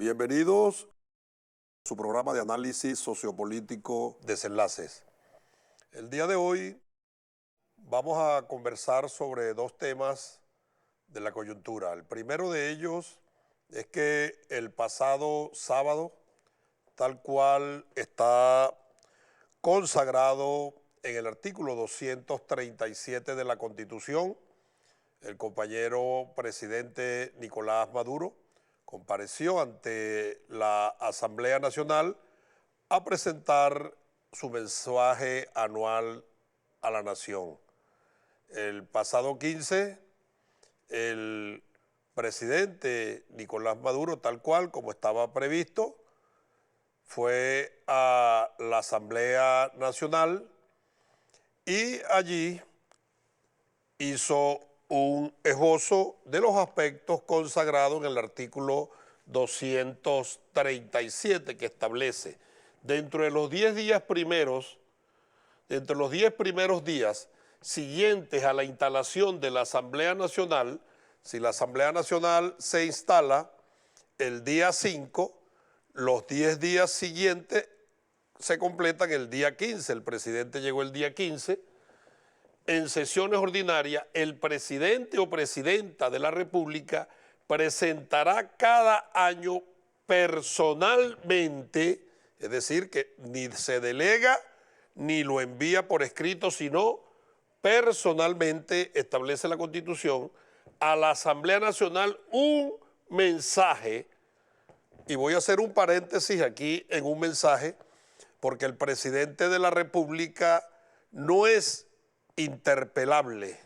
Bienvenidos a su programa de análisis sociopolítico Desenlaces. El día de hoy vamos a conversar sobre dos temas de la coyuntura. El primero de ellos es que el pasado sábado, tal cual está consagrado en el artículo 237 de la Constitución, el compañero presidente Nicolás Maduro compareció ante la Asamblea Nacional a presentar su mensaje anual a la nación. El pasado 15, el presidente Nicolás Maduro, tal cual como estaba previsto, fue a la Asamblea Nacional y allí hizo un esbozo de los aspectos consagrados en el artículo 237 que establece dentro de los 10 primeros días siguientes a la instalación de la Asamblea Nacional, si la Asamblea Nacional se instala el día 5, los 10 días siguientes se completan el día 15, el presidente llegó el día 15, en sesiones ordinarias, el presidente o presidenta de la República presentará cada año personalmente, es decir, que ni se delega ni lo envía por escrito, sino personalmente, establece la Constitución, a la Asamblea Nacional un mensaje, y voy a hacer un paréntesis aquí en un mensaje, porque el presidente de la República no es interpelable.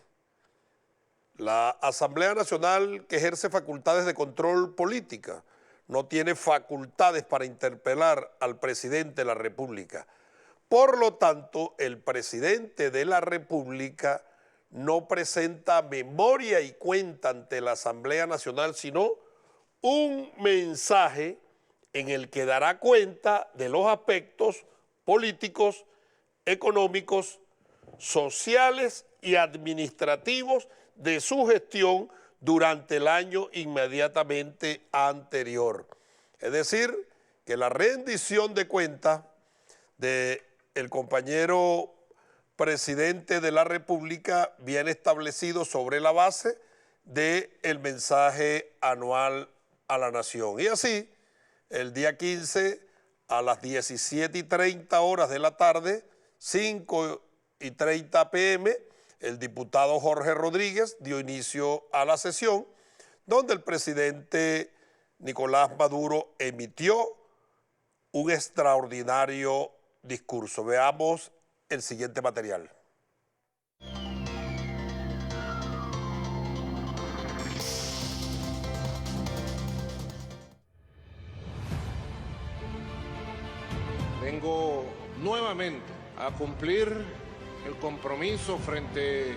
La Asamblea Nacional, que ejerce facultades de control política, no tiene facultades para interpelar al presidente de la República. Por lo tanto, el presidente de la República no presenta memoria y cuenta ante la Asamblea Nacional, sino un mensaje en el que dará cuenta de los aspectos políticos, económicos, sociales y administrativos de su gestión durante el año inmediatamente anterior. Es decir, que la rendición de cuentas del compañero presidente de la República viene establecido sobre la base del mensaje anual a la nación. Y así, el día 15 a las 17:30 de la tarde, 5:30 p.m., el diputado Jorge Rodríguez dio inicio a la sesión, donde el presidente Nicolás Maduro emitió un extraordinario discurso. Veamos el siguiente material. Vengo nuevamente a cumplir el compromiso frente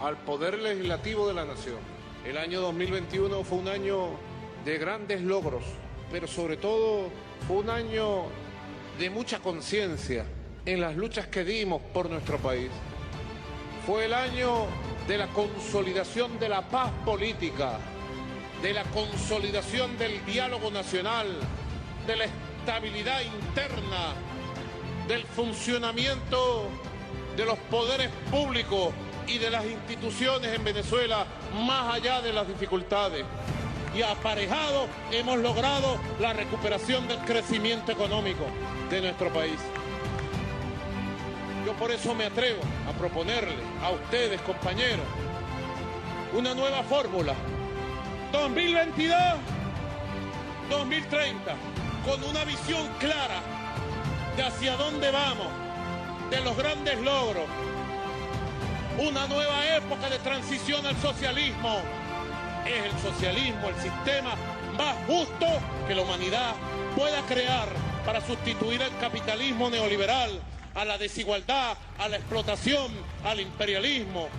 al Poder Legislativo de la Nación. El año 2021 fue un año de grandes logros, pero sobre todo fue un año de mucha conciencia en las luchas que dimos por nuestro país. Fue el año de la consolidación de la paz política, de la consolidación del diálogo nacional, de la estabilidad interna, del funcionamiento de los poderes públicos y de las instituciones en Venezuela, más allá de las dificultades. Y aparejado hemos logrado la recuperación del crecimiento económico de nuestro país. Yo por eso me atrevo a proponerle a ustedes, compañeros, una nueva fórmula. 2022-2030, con una visión clara de hacia dónde vamos, de los grandes logros, una nueva época de transición al socialismo. Es el socialismo el sistema más justo que la humanidad pueda crear para sustituir al capitalismo neoliberal, a la desigualdad, a la explotación, al imperialismo.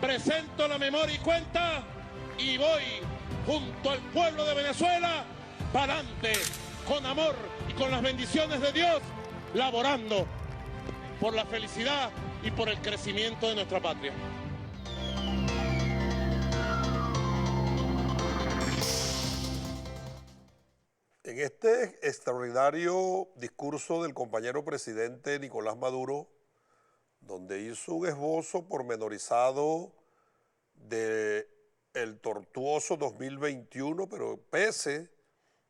Presento la memoria y cuenta y voy junto al pueblo de Venezuela para adelante, con amor y con las bendiciones de Dios, laborando por la felicidad y por el crecimiento de nuestra patria. este extraordinario discurso del compañero presidente Nicolás Maduro, donde hizo un esbozo pormenorizado de el tortuoso 2021, pero pese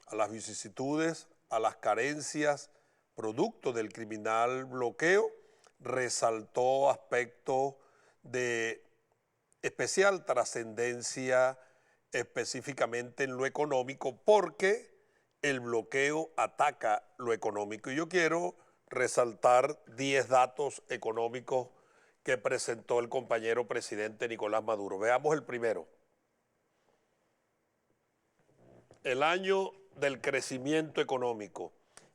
a las vicisitudes, a las carencias, producto del criminal bloqueo, resaltó aspectos de especial trascendencia específicamente en lo económico, porque el bloqueo ataca lo económico. Y yo quiero resaltar 10 datos económicos que presentó el compañero presidente Nicolás Maduro. Veamos el primero. El año del crecimiento económico.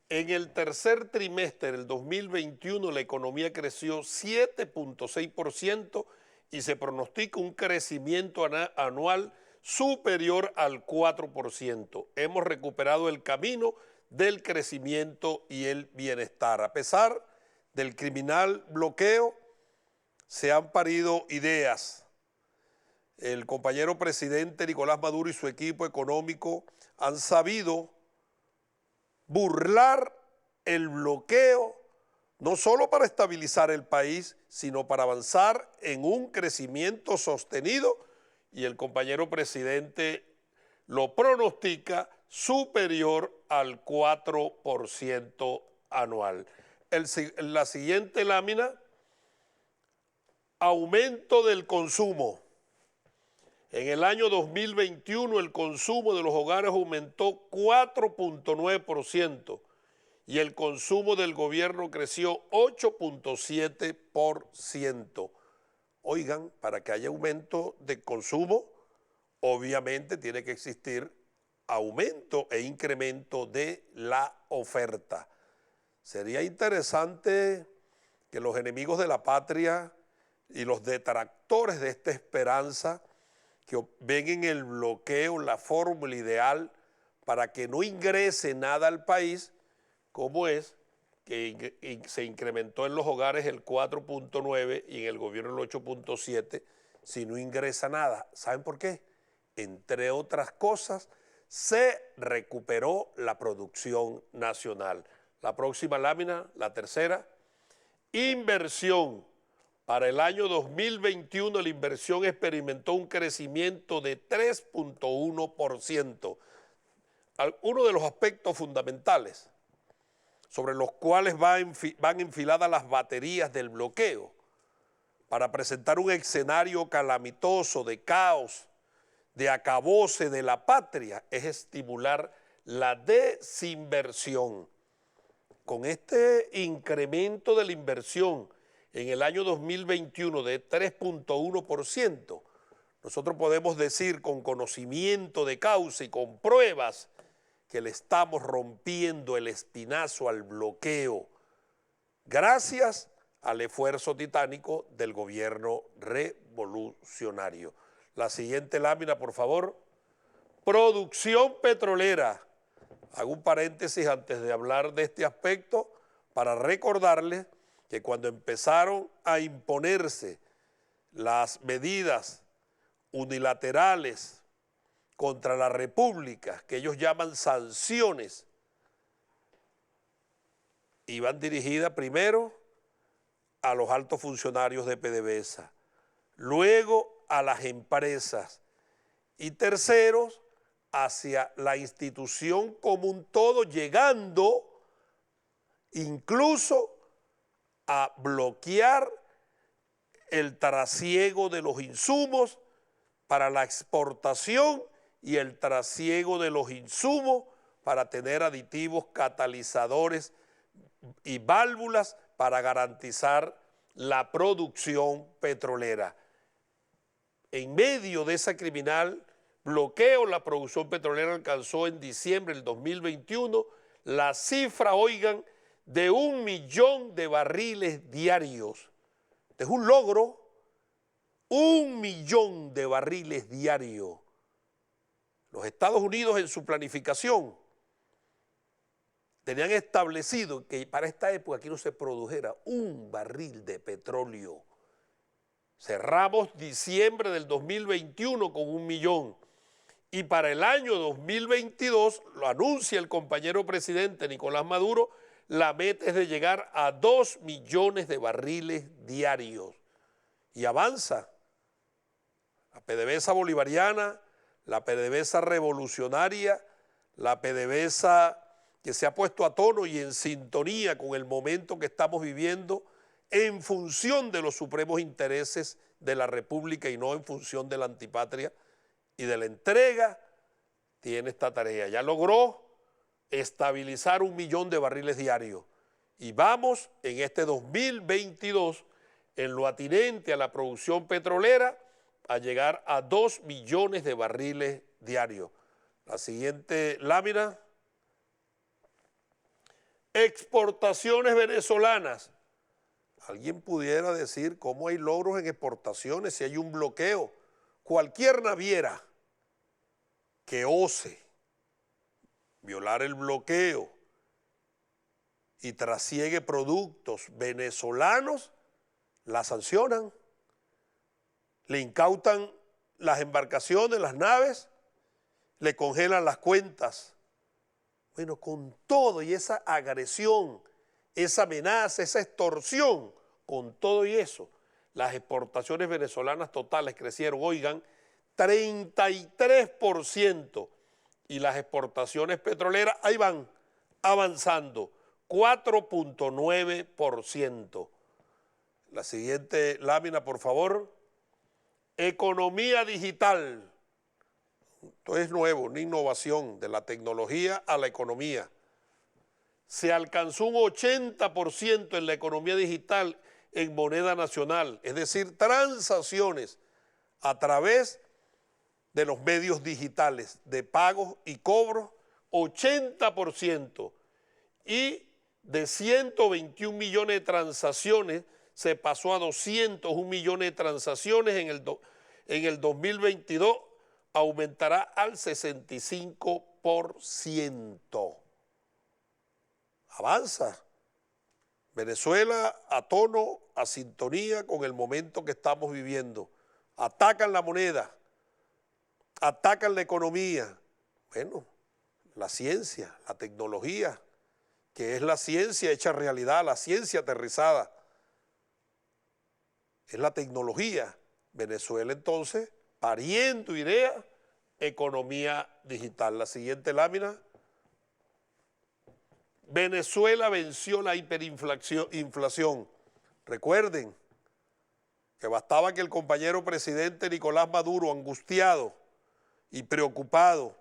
En el tercer trimestre del 2021 la economía creció 7.6% y se pronostica un crecimiento anual superior al 4%. Hemos recuperado el camino del crecimiento y el bienestar. A pesar del criminal bloqueo, se han parido ideas. El compañero presidente Nicolás Maduro y su equipo económico han sabido burlar el bloqueo, no solo para estabilizar el país, sino para avanzar en un crecimiento sostenido, y el compañero presidente lo pronostica superior al 4% anual. La siguiente lámina, aumento del consumo. En el año 2021 el consumo de los hogares aumentó 4.9% y el consumo del gobierno creció 8.7%. Oigan, para que haya aumento de consumo, obviamente tiene que existir aumento e incremento de la oferta. Sería interesante que los enemigos de la patria y los detractores de esta esperanza que ven en el bloqueo la fórmula ideal para que no ingrese nada al país, como es que se incrementó en los hogares el 4.9 y en el gobierno el 8.7, si no ingresa nada. ¿Saben por qué? Entre otras cosas, se recuperó la producción nacional. La próxima lámina, la tercera, inversión. Para el año 2021 la inversión experimentó un crecimiento de 3.1%. Uno de los aspectos fundamentales sobre los cuales van enfiladas las baterías del bloqueo para presentar un escenario calamitoso de caos, de acabose de la patria, es estimular la desinversión. Con este incremento de la inversión en el año 2021 de 3.1%, nosotros podemos decir con conocimiento de causa y con pruebas que le estamos rompiendo el espinazo al bloqueo gracias al esfuerzo titánico del gobierno revolucionario. La siguiente lámina, por favor. Producción petrolera. Hago un paréntesis antes de hablar de este aspecto para recordarles que cuando empezaron a imponerse las medidas unilaterales contra la República, que ellos llaman sanciones, iban dirigidas primero a los altos funcionarios de PDVSA, luego a las empresas y terceros hacia la institución como un todo, llegando incluso a bloquear el trasiego de los insumos para la exportación y el trasiego de los insumos para tener aditivos catalizadores y válvulas para garantizar la producción petrolera. En medio de esa criminal bloqueo, la producción petrolera alcanzó en diciembre del 2021 la cifra, oigan, de 1 millón de barriles diarios. Es un logro, 1 millón de barriles diarios. Los Estados Unidos en su planificación tenían establecido que para esta época aquí no se produjera un barril de petróleo. Cerramos diciembre del 2021 con 1 millón Y para el año 2022, lo anuncia el compañero presidente Nicolás Maduro, la meta es de llegar a 2 millones de barriles diarios. Y avanza. La PDVSA bolivariana, la PDVSA revolucionaria, la PDVSA que se ha puesto a tono y en sintonía con el momento que estamos viviendo en función de los supremos intereses de la República y no en función de la antipatria y de la entrega, tiene esta tarea. Ya logró estabilizar 1 millón de barriles diarios y vamos en este 2022 en lo atinente a la producción petrolera a llegar a 2 millones de barriles diarios. La siguiente lámina. Exportaciones venezolanas. ¿Alguien pudiera decir cómo hay logros en exportaciones si hay un bloqueo? Cualquier naviera que ose violar el bloqueo y trasiegue productos venezolanos, la sancionan, le incautan las embarcaciones, las naves, le congelan las cuentas. Bueno, con todo y esa agresión, esa amenaza, esa extorsión, con todo y eso, las exportaciones venezolanas totales crecieron, oigan, 33%, y las exportaciones petroleras ahí van avanzando, 4.9%. La siguiente lámina, por favor. Economía digital. Esto es nuevo, una innovación de la tecnología a la economía. Se alcanzó un 80% en la economía digital en moneda nacional, es decir, transacciones a través de los medios digitales de pagos y cobros, 80%. Y de 121 millones de transacciones se pasó a 201 millones de transacciones en el 2022, aumentará al 65%. Avanza. Venezuela a tono, a sintonía con el momento que estamos viviendo. Atacan la moneda, atacan la economía. Bueno, la ciencia, la tecnología, que es la ciencia hecha realidad, la ciencia aterrizada. Es la tecnología. Venezuela entonces, pariendo ideas, economía digital. La siguiente lámina. Venezuela venció la hiperinflación. Recuerden que bastaba que el compañero presidente Nicolás Maduro, angustiado y preocupado,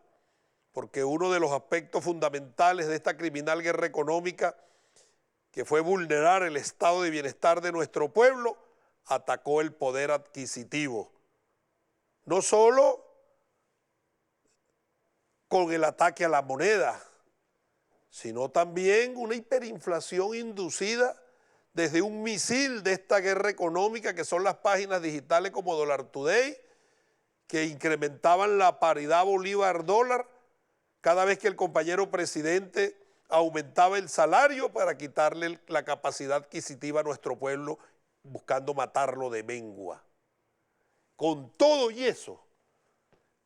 porque uno de los aspectos fundamentales de esta criminal guerra económica, que fue vulnerar el estado de bienestar de nuestro pueblo, atacó el poder adquisitivo. No solo con el ataque a la moneda, sino también una hiperinflación inducida desde un misil de esta guerra económica que son las páginas digitales como Dollar Today, que incrementaban la paridad bolívar-dólar cada vez que el compañero presidente aumentaba el salario para quitarle la capacidad adquisitiva a nuestro pueblo, buscando matarlo de mengua. Con todo y eso,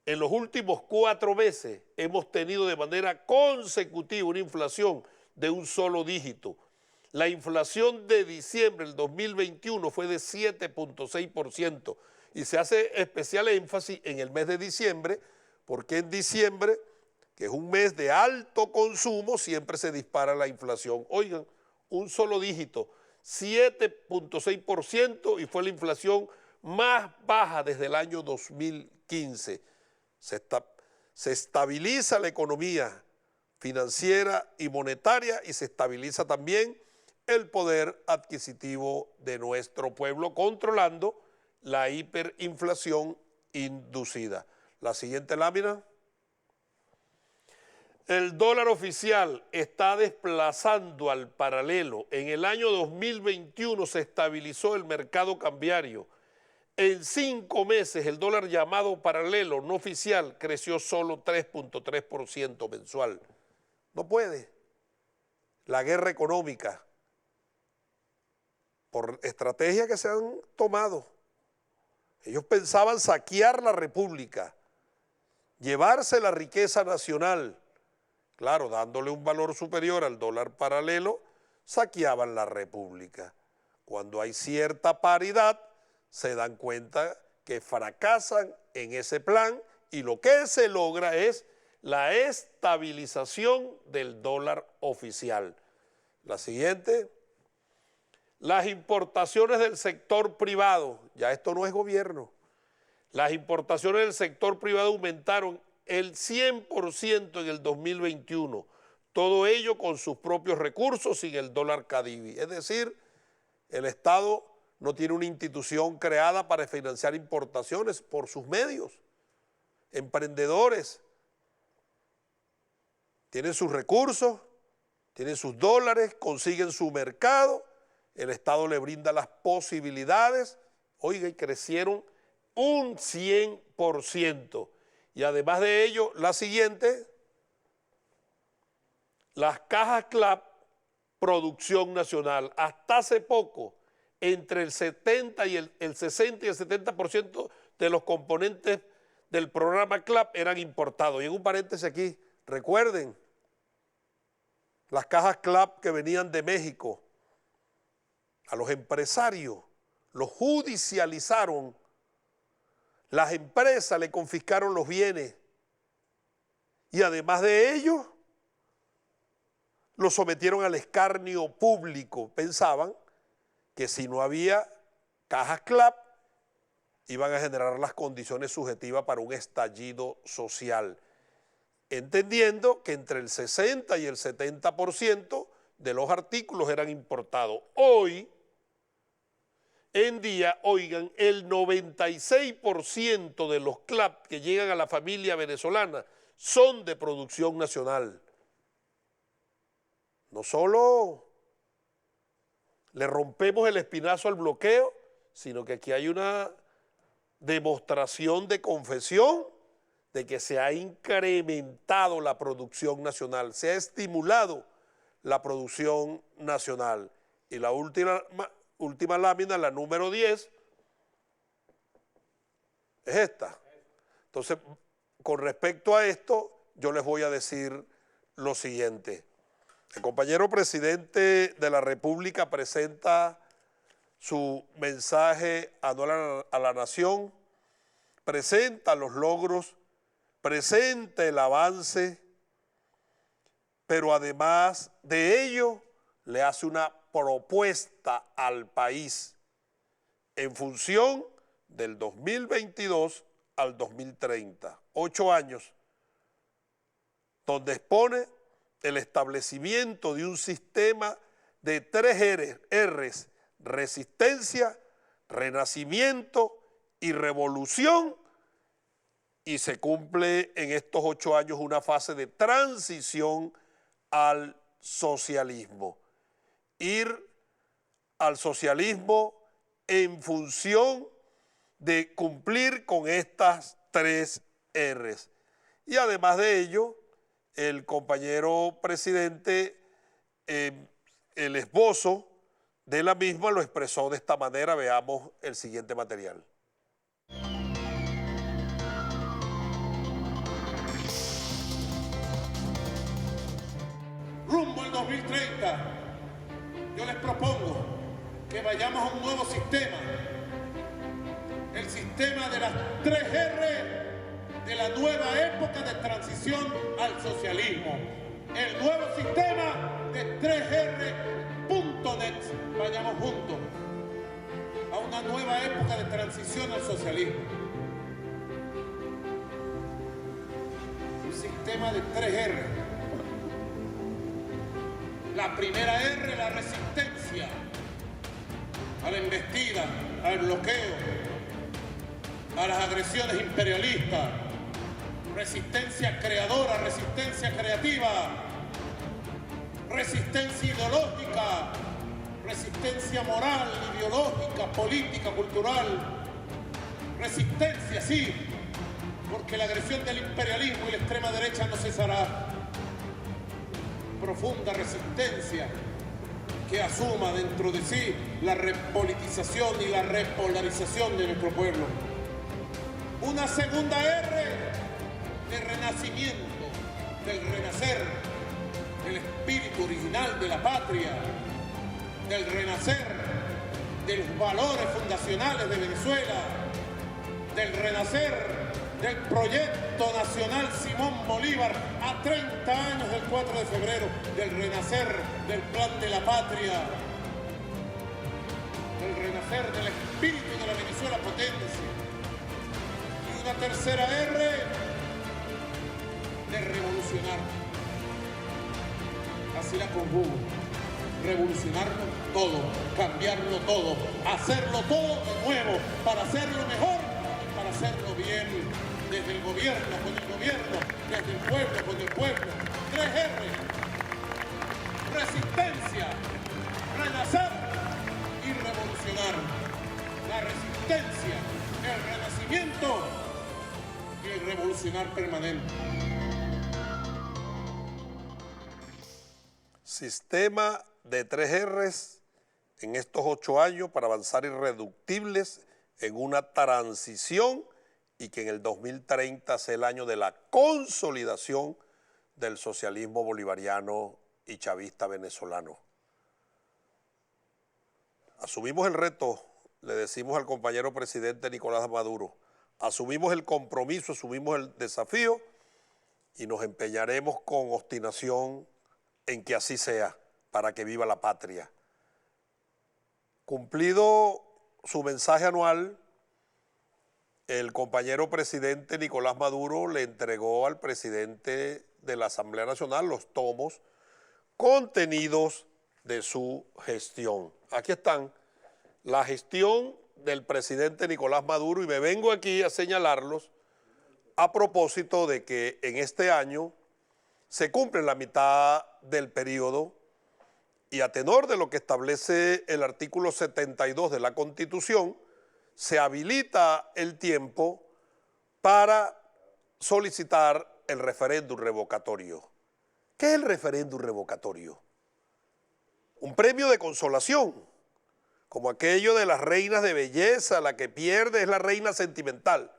en los últimos 4 meses hemos tenido de manera consecutiva una inflación de un solo dígito. La inflación de diciembre del 2021 fue de 7.6% y se hace especial énfasis en el mes de diciembre porque en diciembre, que es un mes de alto consumo, siempre se dispara la inflación. Oigan, un solo dígito, 7.6%, y fue la inflación más baja desde el año 2015. Se estabiliza la economía financiera y monetaria y se estabiliza también el poder adquisitivo de nuestro pueblo, controlando la hiperinflación inducida. La siguiente lámina. El dólar oficial está desplazando al paralelo. En el año 2021 se estabilizó el mercado cambiario. En 5 meses el dólar llamado paralelo no oficial creció solo 3.3% mensual. No puede. La guerra económica, por estrategias que se han tomado. Ellos pensaban saquear la República. llevarse la riqueza nacional, claro, dándole un valor superior al dólar paralelo, saqueaban la república. Cuando hay cierta paridad, se dan cuenta que fracasan en ese plan y lo que se logra es la estabilización del dólar oficial. La siguiente, las importaciones del sector privado, ya esto no es gobierno, las importaciones del sector privado aumentaron el 100% en el 2021, todo ello con sus propios recursos sin el dólar Cadivi. Es decir, el Estado no tiene una institución creada para financiar importaciones por sus medios. Emprendedores tienen sus recursos, tienen sus dólares, consiguen su mercado, el Estado le brinda las posibilidades, oiga, y crecieron un 100%. Y además de ello, la siguiente, las cajas CLAP, producción nacional. Hasta hace poco, entre el 60 y el 70% de los componentes del programa CLAP eran importados. Y en un paréntesis aquí, recuerden, las cajas CLAP que venían de México, a los empresarios los judicializaron, las empresas le confiscaron los bienes y además de ello, los sometieron al escarnio público. Pensaban que si no había cajas CLAP, iban a generar las condiciones subjetivas para un estallido social, entendiendo que entre el 60 y el 70% de los artículos eran importados. Hoy en día, oigan, el 96% de los CLAP que llegan a la familia venezolana son de producción nacional. No solo le rompemos el espinazo al bloqueo, sino que aquí hay una demostración de confesión de que se ha incrementado la producción nacional, se ha estimulado la producción nacional. Y la última lámina, la número 10, es esta. Entonces, con respecto a esto, yo les voy a decir lo siguiente. El compañero presidente de la República presenta su mensaje anual a la nación, presenta los logros, presenta el avance, pero además de ello le hace una propuesta al país en función del 2022 al 2030, 8 años, donde expone el establecimiento de un sistema de 3 R's, resistencia, renacimiento y revolución, y se cumple en estos 8 años una fase de transición al socialismo. Ir al socialismo en función de cumplir con estas 3 R's. Y además de ello, el compañero presidente, el esbozo de la misma lo expresó de esta manera. Veamos el siguiente material. Rumbo al 2030, yo les propongo que vayamos a un nuevo sistema, el sistema de las 3 R de la nueva época de transición al socialismo, el nuevo sistema de 3R.net. Vayamos juntos a una nueva época de transición al socialismo. Un sistema de 3R. La primera R, la resistencia a la embestida, al bloqueo, a las agresiones imperialistas. Resistencia creadora, resistencia creativa, resistencia ideológica, resistencia moral, ideológica, política, cultural. Resistencia, sí, porque la agresión del imperialismo y la extrema derecha no cesará. Profunda resistencia que asuma dentro de sí la repolitización y la repolarización de nuestro pueblo. Una segunda R, de renacimiento, del renacer, del espíritu original de la patria, del renacer de los valores fundacionales de Venezuela, del renacer del proyecto nacional Simón Bolívar a 30 años del 4 de febrero, del renacer del plan de la patria, del renacer del espíritu de la Venezuela potencia. Y una tercera R, de revolucionar. Así la conjugo. Revolucionarlo todo, cambiarlo todo, hacerlo todo de nuevo, para hacerlo mejor, para hacerlo bien, desde el gobierno con el gobierno, desde el pueblo con el pueblo. 3R, resistencia, renacer y revolucionar. La resistencia, el renacimiento y el revolucionar permanente. Sistema de 3 R's en estos 8 años para avanzar irreductibles en una transición y que en el 2030 sea el año de la consolidación del socialismo bolivariano y chavista venezolano. Asumimos el reto, le decimos al compañero presidente Nicolás Maduro, asumimos el compromiso, asumimos el desafío y nos empeñaremos con obstinación en que así sea, para que viva la patria. Cumplido su mensaje anual, el compañero presidente Nicolás Maduro le entregó al presidente de la Asamblea Nacional los tomos contenidos de su gestión. Aquí están, la gestión del presidente Nicolás Maduro, y me vengo aquí a señalarlos a propósito de que en este año se cumple la mitad del periodo y a tenor de lo que establece el artículo 72 de la Constitución, se habilita el tiempo para solicitar el referéndum revocatorio. ¿Qué es el referéndum revocatorio? Un premio de consolación, como aquello de las reinas de belleza, la que pierde es la reina sentimental.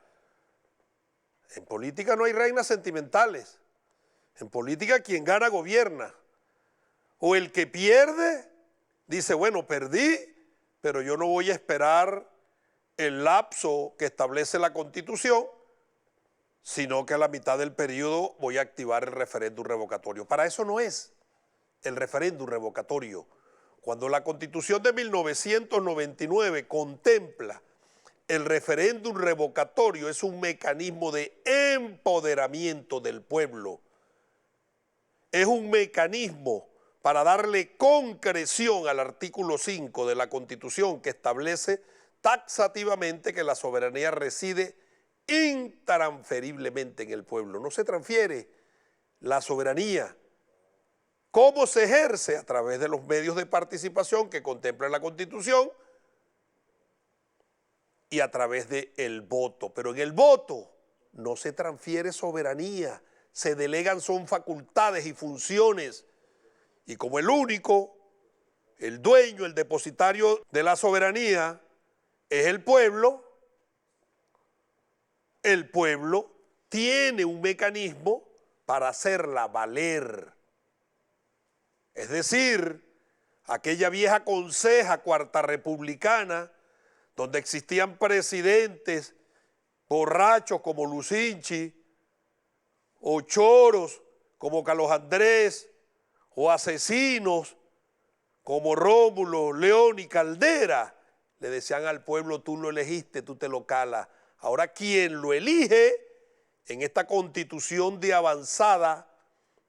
En política no hay reinas sentimentales. En política quien gana gobierna. O el que pierde dice, bueno, perdí, pero yo no voy a esperar el lapso que establece la Constitución, sino que a la mitad del periodo voy a activar el referéndum revocatorio. Para eso no es el referéndum revocatorio. Cuando la Constitución de 1999 contempla el referéndum revocatorio, es un mecanismo de empoderamiento del pueblo. Es un mecanismo para darle concreción al artículo 5 de la Constitución, que establece taxativamente que la soberanía reside intransferiblemente en el pueblo. No se transfiere la soberanía. ¿Cómo se ejerce? A través de los medios de participación que contempla la Constitución y a través del voto. Pero en el voto no se transfiere soberanía, se delegan son facultades y funciones. Y como el único, el dueño, el depositario de la soberanía es el pueblo tiene un mecanismo para hacerla valer. Es decir, aquella vieja conseja cuarta republicana, donde existían presidentes borrachos como Lucinchi, o choros como Carlos Andrés, o asesinos como Rómulo, León y Caldera, le decían al pueblo, tú lo elegiste, tú te lo calas. Ahora quien lo elige en esta constitución de avanzada,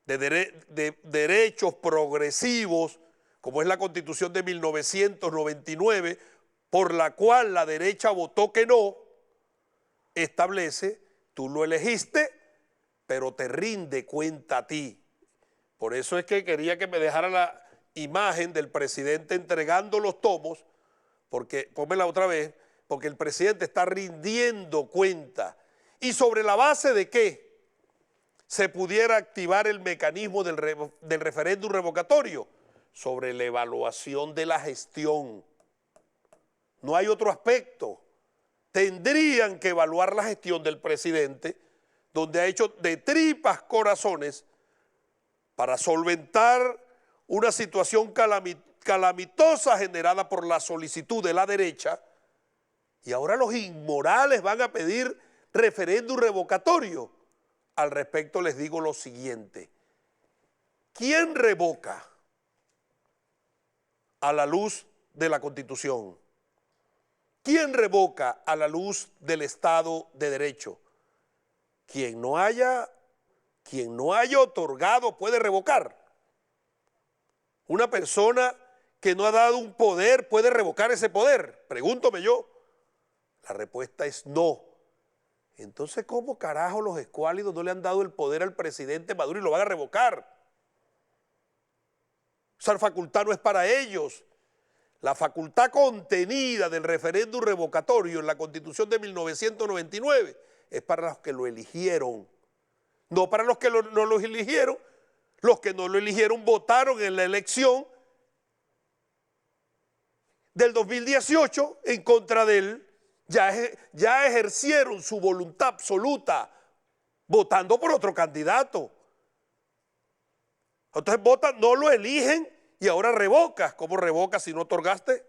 de derechos progresivos, como es la Constitución de 1999, por la cual la derecha votó que no, establece, tú lo elegiste, pero te rinde cuenta a ti. Por eso es que quería que me dejara la imagen del presidente entregando los tomos, porque, pónmela otra vez, porque el presidente está rindiendo cuenta. ¿Y sobre la base de qué se pudiera activar el mecanismo del referéndum revocatorio? Sobre la evaluación de la gestión. No hay otro aspecto. Tendrían que evaluar la gestión del presidente donde ha hecho de tripas corazones para solventar una situación calamitosa generada por la solicitud de la derecha, y ahora los inmorales van a pedir referéndum revocatorio. Al respecto les digo lo siguiente: ¿quién revoca a la luz de la Constitución? ¿Quién revoca a la luz del Estado de Derecho? Quien no haya otorgado puede revocar. Una persona que no ha dado un poder puede revocar ese poder. Pregúntome yo. La respuesta es no. Entonces, ¿cómo carajo los escuálidos no le han dado el poder al presidente Maduro y lo van a revocar? Esa facultad no es para ellos. La facultad contenida del referéndum revocatorio en la Constitución de 1999 es para los que lo eligieron, no para los que no lo eligieron. Los que no lo eligieron votaron en la elección del 2018 en contra de él. Ya ejercieron su voluntad absoluta votando por otro candidato. Entonces votan, no lo eligen y ahora revocas. ¿Cómo revocas si no otorgaste?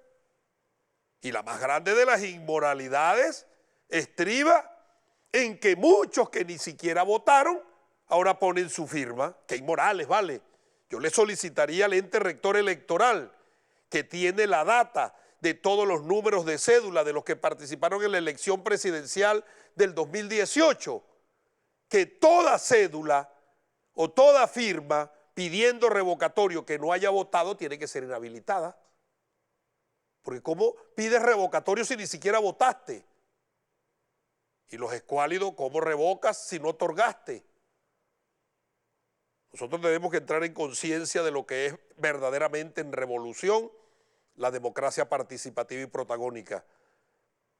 Y la más grande de las inmoralidades estriba en que muchos que ni siquiera votaron ahora ponen su firma. Qué inmorales, ¿vale? Yo le solicitaría al ente rector electoral, que tiene la data de todos los números de cédula de los que participaron en la elección presidencial del 2018, que toda cédula o toda firma pidiendo revocatorio que no haya votado tiene que ser inhabilitada. Porque ¿cómo pides revocatorio si ni siquiera votaste? Y los escuálidos, ¿cómo revocas si no otorgaste? Nosotros tenemos que entrar en conciencia de lo que es verdaderamente en revolución la democracia participativa y protagónica,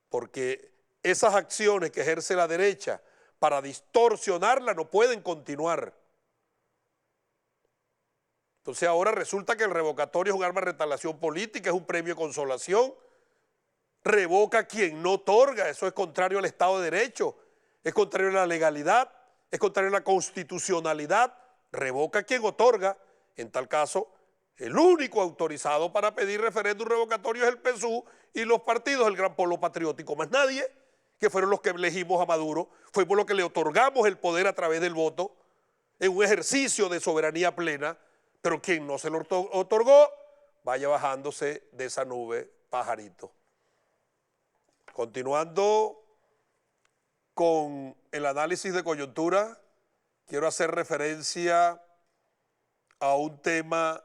porque esas acciones que ejerce la derecha para distorsionarla no pueden continuar. Entonces ahora resulta que el revocatorio es un arma de retaliación política, es un premio de consolación. Revoca a quien no otorga, eso es contrario al Estado de Derecho, es contrario a la legalidad, es contrario a la constitucionalidad. Revoca a quien otorga. En tal caso, el único autorizado para pedir referéndum revocatorio es el PSUV y los partidos del Gran Polo Patriótico, más nadie, que fueron los que elegimos a Maduro, fuimos los que le otorgamos el poder a través del voto, en un ejercicio de soberanía plena, pero quien no se lo otorgó, vaya bajándose de esa nube, pajarito. Continuando con el análisis de coyuntura, quiero hacer referencia a un tema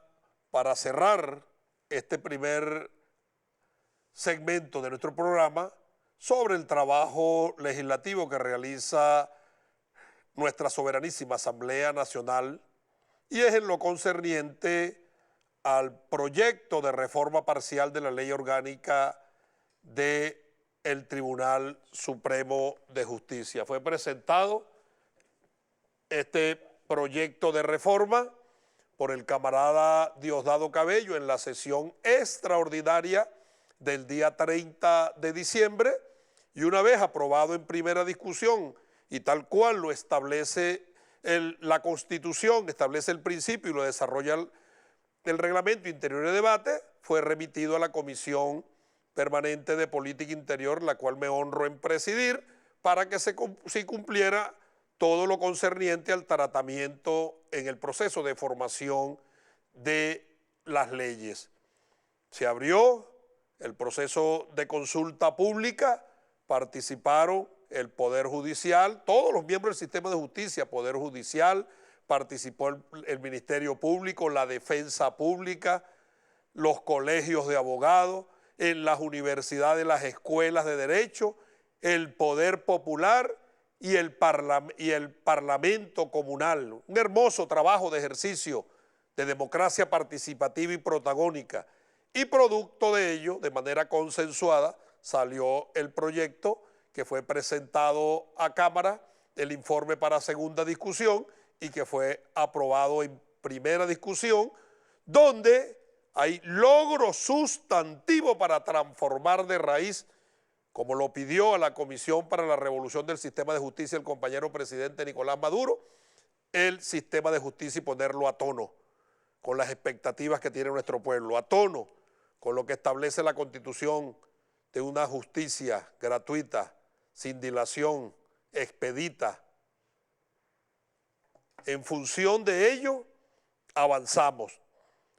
para cerrar este primer segmento de nuestro programa sobre el trabajo legislativo que realiza nuestra soberanísima Asamblea Nacional, y es en lo concerniente al proyecto de reforma parcial de la Ley Orgánica del Tribunal Supremo de Justicia. Fue presentado este proyecto de reforma por el camarada Diosdado Cabello en la sesión extraordinaria del día 30 de diciembre, y una vez aprobado en primera discusión y tal cual lo establece la Constitución, establece el principio y lo desarrolla el Reglamento Interior de Debate, fue remitido a la Comisión Permanente de Política Interior, la cual me honro en presidir, para que se cumpliera todo lo concerniente al tratamiento en el proceso de formación de las leyes. Se abrió el proceso de consulta pública, participaron el Poder Judicial, todos los miembros del sistema de justicia, Poder Judicial, participó el Ministerio Público, la Defensa Pública, los colegios de abogados, en las universidades, las escuelas de derecho, el Poder Popular y el Parlamento Comunal. Un hermoso trabajo de ejercicio de democracia participativa y protagónica. Y producto de ello, de manera consensuada, salió el proyecto que fue presentado a Cámara, el informe para segunda discusión y que fue aprobado en primera discusión, donde hay logro sustantivo para transformar de raíz como lo pidió a la Comisión para la Revolución del Sistema de Justicia el compañero presidente Nicolás Maduro, el sistema de justicia y ponerlo a tono con las expectativas que tiene nuestro pueblo, a tono con lo que establece la Constitución de una justicia gratuita, sin dilación, expedita. En función de ello, avanzamos.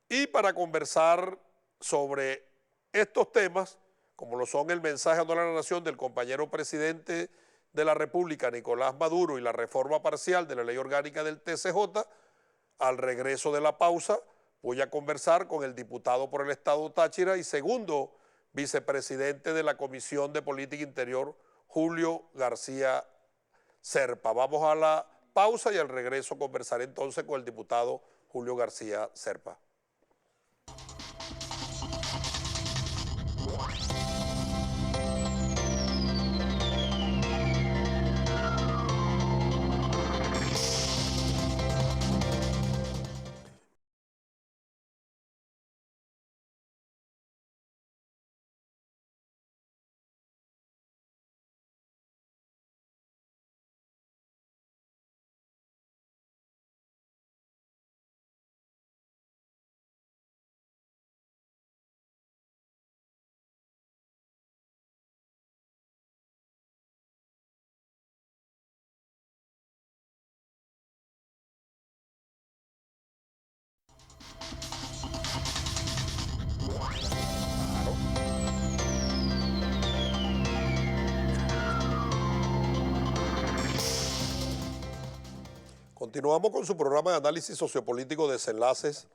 Y para conversar sobre estos temas, como lo son el mensaje anual a la Nación del compañero presidente de la República, Nicolás Maduro, y la reforma parcial de la ley orgánica del TCJ, al regreso de la pausa voy a conversar con el diputado por el Estado Táchira y segundo vicepresidente de la Comisión de Política Interior, Julio García Serpa. Vamos a la pausa y al regreso conversaré entonces con el diputado Julio García Serpa. Continuamos con su programa de análisis sociopolítico Desenlaces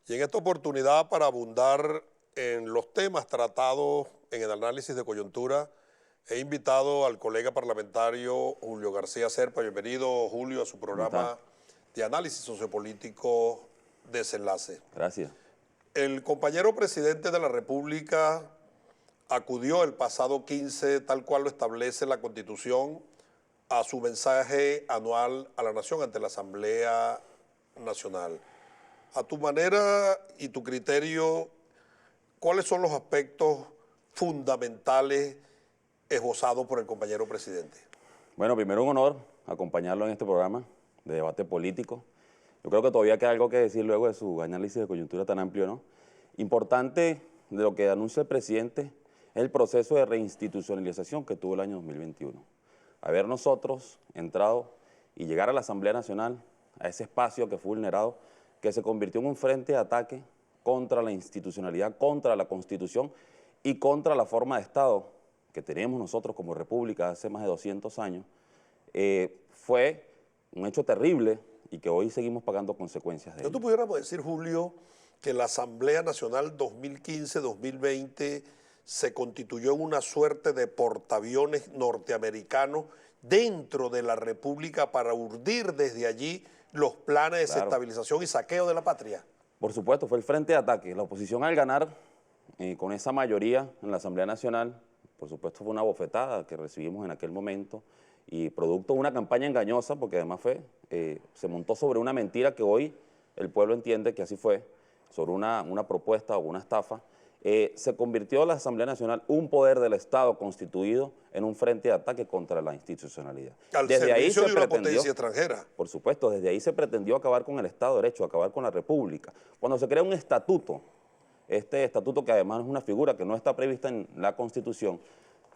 y en esta oportunidad para abundar en los temas tratados en el análisis de coyuntura he invitado al colega parlamentario Julio García Serpa. Bienvenido, Julio, a su programa de análisis sociopolítico Desenlace. Gracias. El compañero presidente de la República acudió el pasado 15, tal cual lo establece la Constitución, a su mensaje anual a la Nación ante la Asamblea Nacional. A tu manera y tu criterio, ¿cuáles son los aspectos fundamentales esbozados por el compañero presidente? Bueno, primero un honor acompañarlo en este programa de debate político. Yo creo que todavía queda algo que decir luego de su análisis de coyuntura tan amplio, ¿no? Importante de lo que anuncia el presidente es el proceso de reinstitucionalización que tuvo el año 2021. Haber nosotros entrado y llegar a la Asamblea Nacional, a ese espacio que fue vulnerado, que se convirtió en un frente de ataque contra la institucionalidad, contra la Constitución y contra la forma de Estado que tenemos nosotros como República hace más de 200 años, fue un hecho terrible y que hoy seguimos pagando consecuencias de ello. ¿No pudiéramos decir, Julio, que la Asamblea Nacional 2015-2020 se constituyó en una suerte de portaaviones norteamericanos dentro de la República para urdir desde allí los planes de desestabilización y saqueo de la patria? Por supuesto, fue el frente de ataque. La oposición al ganar con esa mayoría en la Asamblea Nacional, por supuesto fue una bofetada que recibimos en aquel momento y producto de una campaña engañosa, porque además se montó sobre una mentira que hoy el pueblo entiende que así fue, sobre una propuesta o una estafa. Se convirtió la Asamblea Nacional, un poder del Estado constituido, en un frente de ataque contra la institucionalidad. Al servicio de una potencia extranjera. Por supuesto, desde ahí se pretendió acabar con el Estado de Derecho, acabar con la República. Cuando se crea un estatuto, este estatuto que además es una figura que no está prevista en la Constitución,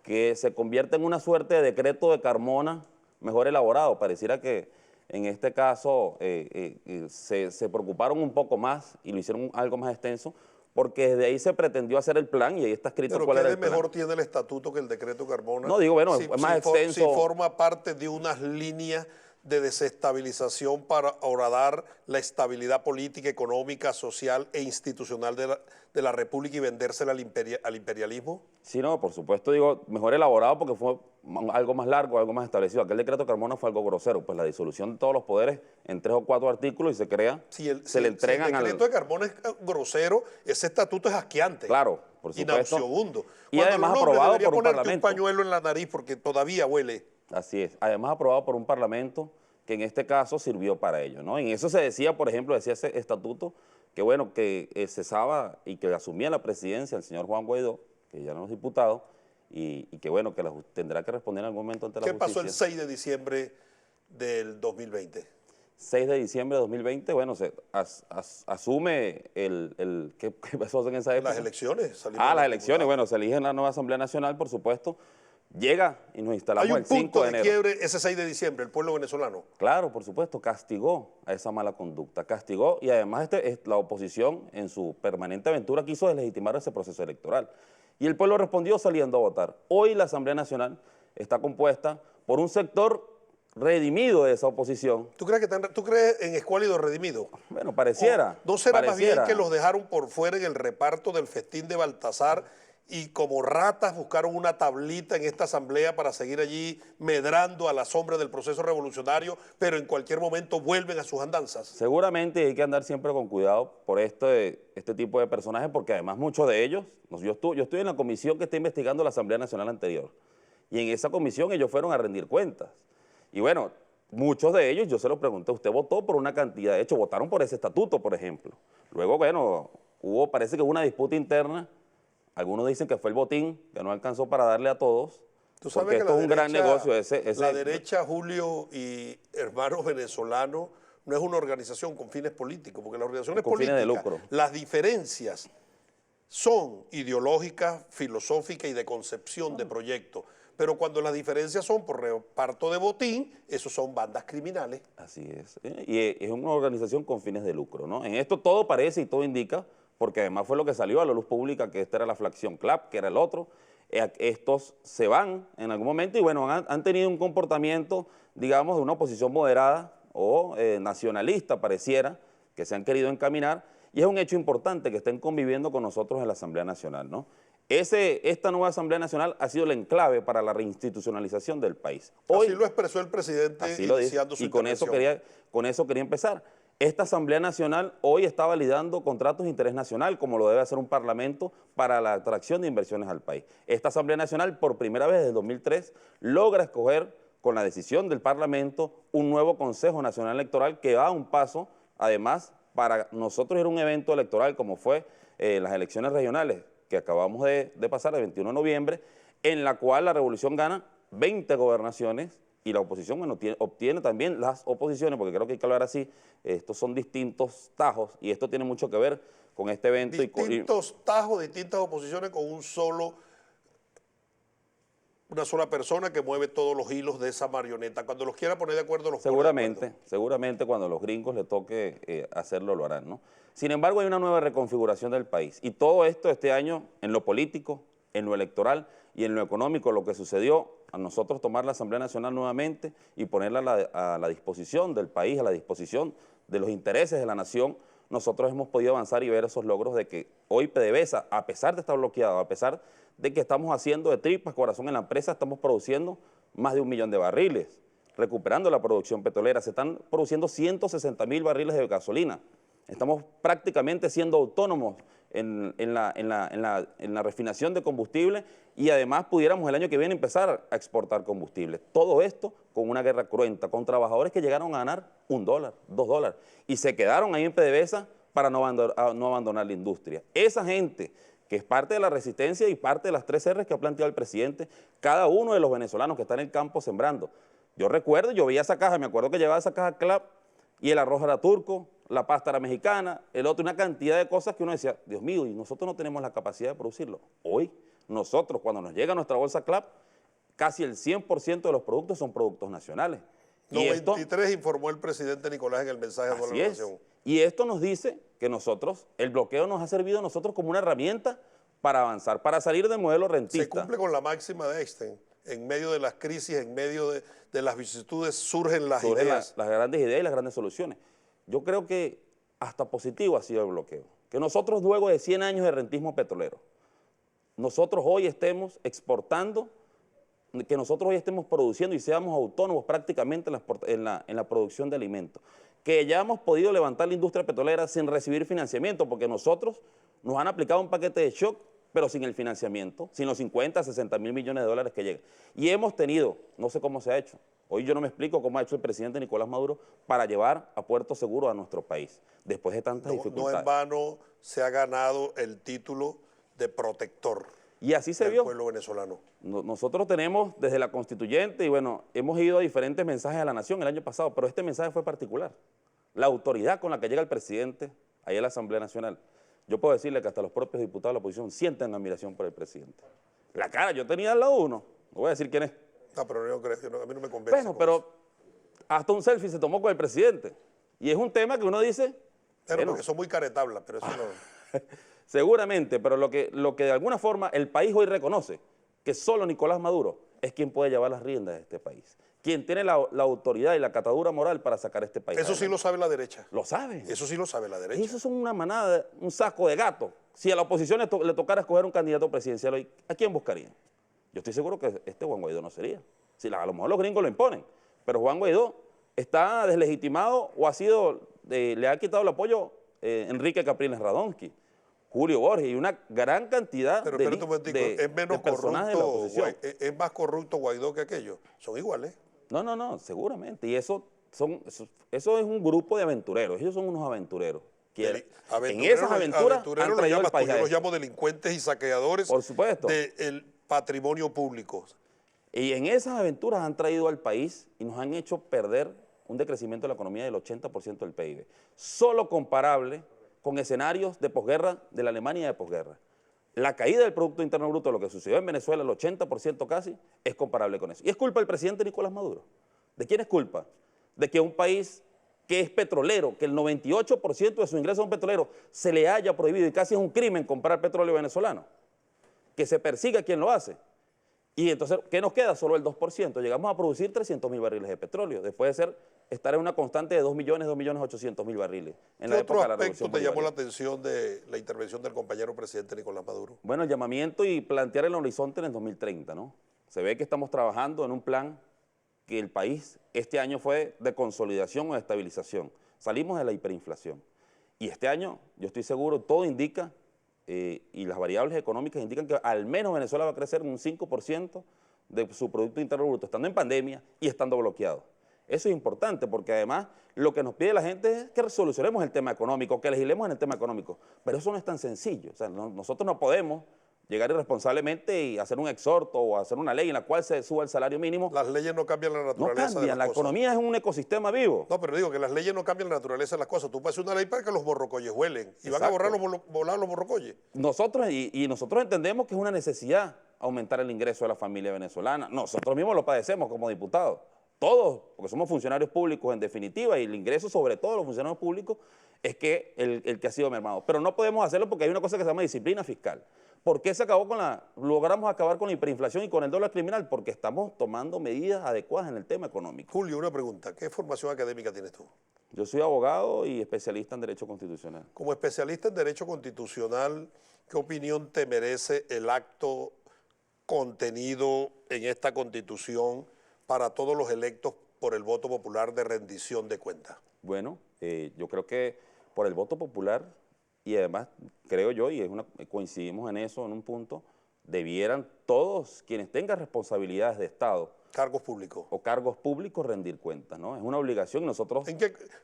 que se convierte en una suerte de decreto de Carmona mejor elaborado. Pareciera que en este caso se preocuparon un poco más y lo hicieron algo más extenso, porque desde ahí se pretendió hacer el plan y ahí está escrito cuál era el plan. ¿Pero qué de mejor tiene el estatuto que el decreto Carmona? No, digo, bueno, es más extenso. Si forma parte de unas líneas de desestabilización para horadar la estabilidad política, económica, social e institucional de la República y vendérsela al imperialismo. Sí, no, por supuesto, digo, mejor elaborado porque fue algo más largo, algo más establecido. Aquel decreto Carmona fue algo grosero, pues la disolución de todos los poderes en 3 o 4 artículos y se crea, se le entregan si el decreto de Carmona es grosero, ese estatuto es asqueante. Claro, por supuesto. Y nauseabundo. Y además aprobado por un parlamento. Un pañuelo en la nariz porque todavía huele. Así es, además aprobado por un parlamento que en este caso sirvió para ello, ¿no? En eso se decía, por ejemplo, decía ese estatuto, que bueno, que cesaba y que asumía la presidencia el señor Juan Guaidó, que ya no es diputado, y que bueno, que tendrá que responder en algún momento ante la ¿Qué justicia. pasó el 6 de diciembre del 2020? 6 de diciembre de 2020, bueno, se asume ¿qué pasó en esa época? Las elecciones. Las elecciones, bueno, se elige en la nueva Asamblea Nacional, por supuesto, llega y nos instalamos Hay un el 5 punto de de enero. quiebre ese 6 de diciembre, el pueblo venezolano. Claro, por supuesto, castigó a esa mala conducta, castigó y además la oposición en su permanente aventura quiso deslegitimar ese proceso electoral. Y el pueblo respondió saliendo a votar. Hoy la Asamblea Nacional está compuesta por un sector redimido de esa oposición. ¿Tú crees en escuálido redimido? Bueno, pareciera. ¿No será más bien pareciera. que los dejaron por fuera en el reparto del festín de Baltasar y como ratas buscaron una tablita en esta asamblea para seguir allí medrando a la sombra del proceso revolucionario, pero en cualquier momento vuelven a sus andanzas? Seguramente hay que andar siempre con cuidado por este tipo de personajes, porque además muchos de ellos, yo estoy en la comisión que está investigando la Asamblea Nacional anterior, y en esa comisión ellos fueron a rendir cuentas. Y bueno, muchos de ellos, yo se lo pregunté, usted votó por una cantidad, de hecho, votaron por ese estatuto, por ejemplo. Luego, bueno, parece que hubo una disputa interna, algunos dicen que fue el botín, que no alcanzó para darle a todos, Tú sabes porque que esto es un gran negocio. La derecha, Julio y hermanos venezolanos, no es una organización con fines políticos, porque las organizaciones con fines políticas, de lucro. las diferencias son ideológicas, filosóficas y de concepción de proyecto. Pero cuando las diferencias son por reparto de botín, esos son bandas criminales. Así es. Y es una organización con fines de lucro, ¿no? En esto todo parece y todo indica, porque además fue lo que salió a la luz pública, que esta era la fracción CLAP, que era el otro. Estos se van en algún momento y bueno, han tenido un comportamiento, digamos, de una oposición moderada o nacionalista, pareciera, que se han querido encaminar. Y es un hecho importante que estén conviviendo con nosotros en la Asamblea Nacional, ¿no? Esta nueva Asamblea Nacional ha sido el enclave para la reinstitucionalización del país. Hoy, así lo expresó el presidente iniciando su intervención. Con eso quería empezar. Esta Asamblea Nacional hoy está validando contratos de interés nacional, como lo debe hacer un parlamento para la atracción de inversiones al país. Esta Asamblea Nacional, por primera vez desde el 2003, logra escoger, con la decisión del parlamento, un nuevo Consejo Nacional Electoral que va a un paso, además, para nosotros ir a un evento electoral como fue las elecciones regionales, que acabamos de pasar el 21 de noviembre, en la cual la revolución gana 20 gobernaciones y la oposición obtiene también las oposiciones, porque creo que hay que hablar así, estos son distintos tajos y esto tiene mucho que ver con este evento. Distintos tajos, distintas oposiciones con una sola persona que mueve todos los hilos de esa marioneta. Cuando los quiera poner de acuerdo, los pone de acuerdo. Seguramente cuando a los gringos les toque hacerlo, lo harán, ¿no? Sin embargo, hay una nueva reconfiguración del país. Y todo esto este año, en lo político, en lo electoral y en lo económico, lo que sucedió, a nosotros tomar la Asamblea Nacional nuevamente y ponerla a la disposición del país, a la disposición de los intereses de la nación, nosotros hemos podido avanzar y ver esos logros de que hoy PDVSA, a pesar de estar bloqueado, a pesar de que estamos haciendo de tripas corazón en la empresa, estamos produciendo más de 1 millón de barriles, recuperando la producción petrolera, se están produciendo 160.000 barriles de gasolina, estamos prácticamente siendo autónomos en la refinación de combustible y además pudiéramos el año que viene empezar a exportar combustible. Todo esto con una guerra cruenta, con trabajadores que llegaron a ganar $1, $2 y se quedaron ahí en PDVSA para no abandonar la industria. Esa gente que es parte de la resistencia y parte de las 3 R's que ha planteado el presidente, cada uno de los venezolanos que está en el campo sembrando. Yo recuerdo, yo veía esa caja, me acuerdo que llevaba esa caja CLAP y el arroz era turco, la pasta era mexicana, el otro, una cantidad de cosas que uno decía, Dios mío, y nosotros no tenemos la capacidad de producirlo. Hoy, nosotros, cuando nos llega nuestra bolsa CLAP, casi el 100% de los productos son productos nacionales. 93 informó el presidente Nicolás en el mensaje de la nación. Y esto nos dice que nosotros, el bloqueo nos ha servido a nosotros como una herramienta para avanzar, para salir del modelo rentista. Se cumple con la máxima de Einstein. En medio de las crisis, en medio de las vicisitudes, surgen las ideas. Las grandes ideas y las grandes soluciones. Yo creo que hasta positivo ha sido el bloqueo. Que nosotros luego de 100 años de rentismo petrolero, nosotros hoy estemos exportando, que nosotros hoy estemos produciendo y seamos autónomos prácticamente en la producción de alimentos. Que ya hemos podido levantar la industria petrolera sin recibir financiamiento, porque nosotros nos han aplicado un paquete de shock, pero sin el financiamiento, sin los 50, 60 mil millones de dólares que llegan. Y hemos tenido, no sé cómo se ha hecho, hoy yo no me explico cómo ha hecho el presidente Nicolás Maduro para llevar a puerto seguro a nuestro país, después de tantas dificultades. No en vano se ha ganado el título de protector. Y así se del vio. pueblo venezolano. Nosotros tenemos desde la constituyente y bueno, hemos ido a diferentes mensajes a la nación el año pasado, pero este mensaje fue particular. La autoridad con la que llega el presidente ahí a la Asamblea Nacional. Yo puedo decirle que hasta los propios diputados de la oposición sienten admiración por el presidente. La cara, yo tenía al lado uno, no voy a decir quién es. No, pero yo no creo, a mí no me convence. Bueno, con pero eso. hasta un selfie se tomó con el presidente. Y es un tema que uno dice... Pero bueno, porque son muy caretablas, pero eso no... seguramente, pero lo que de alguna forma el país hoy reconoce, que solo Nicolás Maduro es quien puede llevar las riendas de este país, quien tiene la autoridad y la catadura moral para sacar este país. Eso sí lo sabe la derecha. Lo sabe. Eso sí lo sabe la derecha. Eso son una manada, un saco de gatos. Si a la oposición le tocara escoger un candidato presidencial hoy, ¿a quién buscarían? Yo estoy seguro que este Juan Guaidó no sería. Si a lo mejor los gringos lo imponen, pero Juan Guaidó está deslegitimado o le ha quitado el apoyo Enrique Capriles Radonsky, Julio Borges y una gran cantidad Pero de espérate un momentico, es menos personajes de la corrupto, oposición. es más corrupto Guaidó que aquellos. Son iguales. No, seguramente. Y eso es un grupo de aventureros. Ellos son unos aventureros. En esas aventuras han traído al país. Yo los llamo delincuentes y saqueadores. Por supuesto. Del patrimonio público. Y en esas aventuras han traído al país y nos han hecho perder un decrecimiento de la economía del 80% del PIB. Solo comparable con escenarios de posguerra de la Alemania de posguerra. La caída del Producto Interno Bruto, lo que sucedió en Venezuela, el 80% casi, es comparable con eso. Y es culpa del presidente Nicolás Maduro. ¿De quién es culpa? De que un país que es petrolero, que el 98% de sus ingresos son petroleros, se le haya prohibido, y casi es un crimen comprar petróleo venezolano, que se persiga a quien lo hace. Y entonces, ¿qué nos queda? Solo el 2%. Llegamos a producir 300.000 barriles de petróleo, después de estar en una constante de 2.800.000 barriles. En ¿Qué la otro época de la aspecto Revolución te llamó la Bolivariana. atención de la intervención del compañero presidente Nicolás Maduro? Bueno, el llamamiento y plantear el horizonte en el 2030, ¿no? Se ve que estamos trabajando en un plan que el país este año fue de consolidación o de estabilización. Salimos de la hiperinflación. Y este año, yo estoy seguro, todo indica, y las variables económicas indican que al menos Venezuela va a crecer un 5% de su Producto Interno Bruto, estando en pandemia y estando bloqueado. Eso es importante porque además lo que nos pide la gente es que solucionemos el tema económico, que legislemos en el tema económico, pero eso no es tan sencillo. O sea, nosotros no podemos llegar irresponsablemente y hacer un exhorto o hacer una ley en la cual se suba el salario mínimo. Las leyes no cambian la No naturaleza de cambian, las la cosas. economía es un ecosistema vivo. No, pero digo que las leyes no cambian la naturaleza de las cosas. Tú puedes hacer una ley para que los borrocoyes huelen y van a Exacto. volar los borrocoyes. Nosotros entendemos que es una necesidad aumentar el ingreso de la familia venezolana. Nosotros mismos lo padecemos como diputados. Todos, porque somos funcionarios públicos en definitiva, y el ingreso sobre todo de los funcionarios públicos es que el que ha sido mermado. Pero no podemos hacerlo porque hay una cosa que se llama disciplina fiscal. ¿Por qué logramos acabar con la hiperinflación y con el dólar criminal? Porque estamos tomando medidas adecuadas en el tema económico. Julio, una pregunta. ¿Qué formación académica tienes tú? Yo soy abogado y especialista en Derecho Constitucional. Como especialista en Derecho Constitucional, ¿qué opinión te merece el acto contenido en esta Constitución para todos los electos por el voto popular de rendición de cuentas? Bueno, yo creo que por el voto popular, y además creo yo, y coincidimos en eso en un punto, debieran todos quienes tengan responsabilidades de Estado Cargos públicos. o cargos públicos rendir cuentas, ¿no? Es una obligación. Nosotros,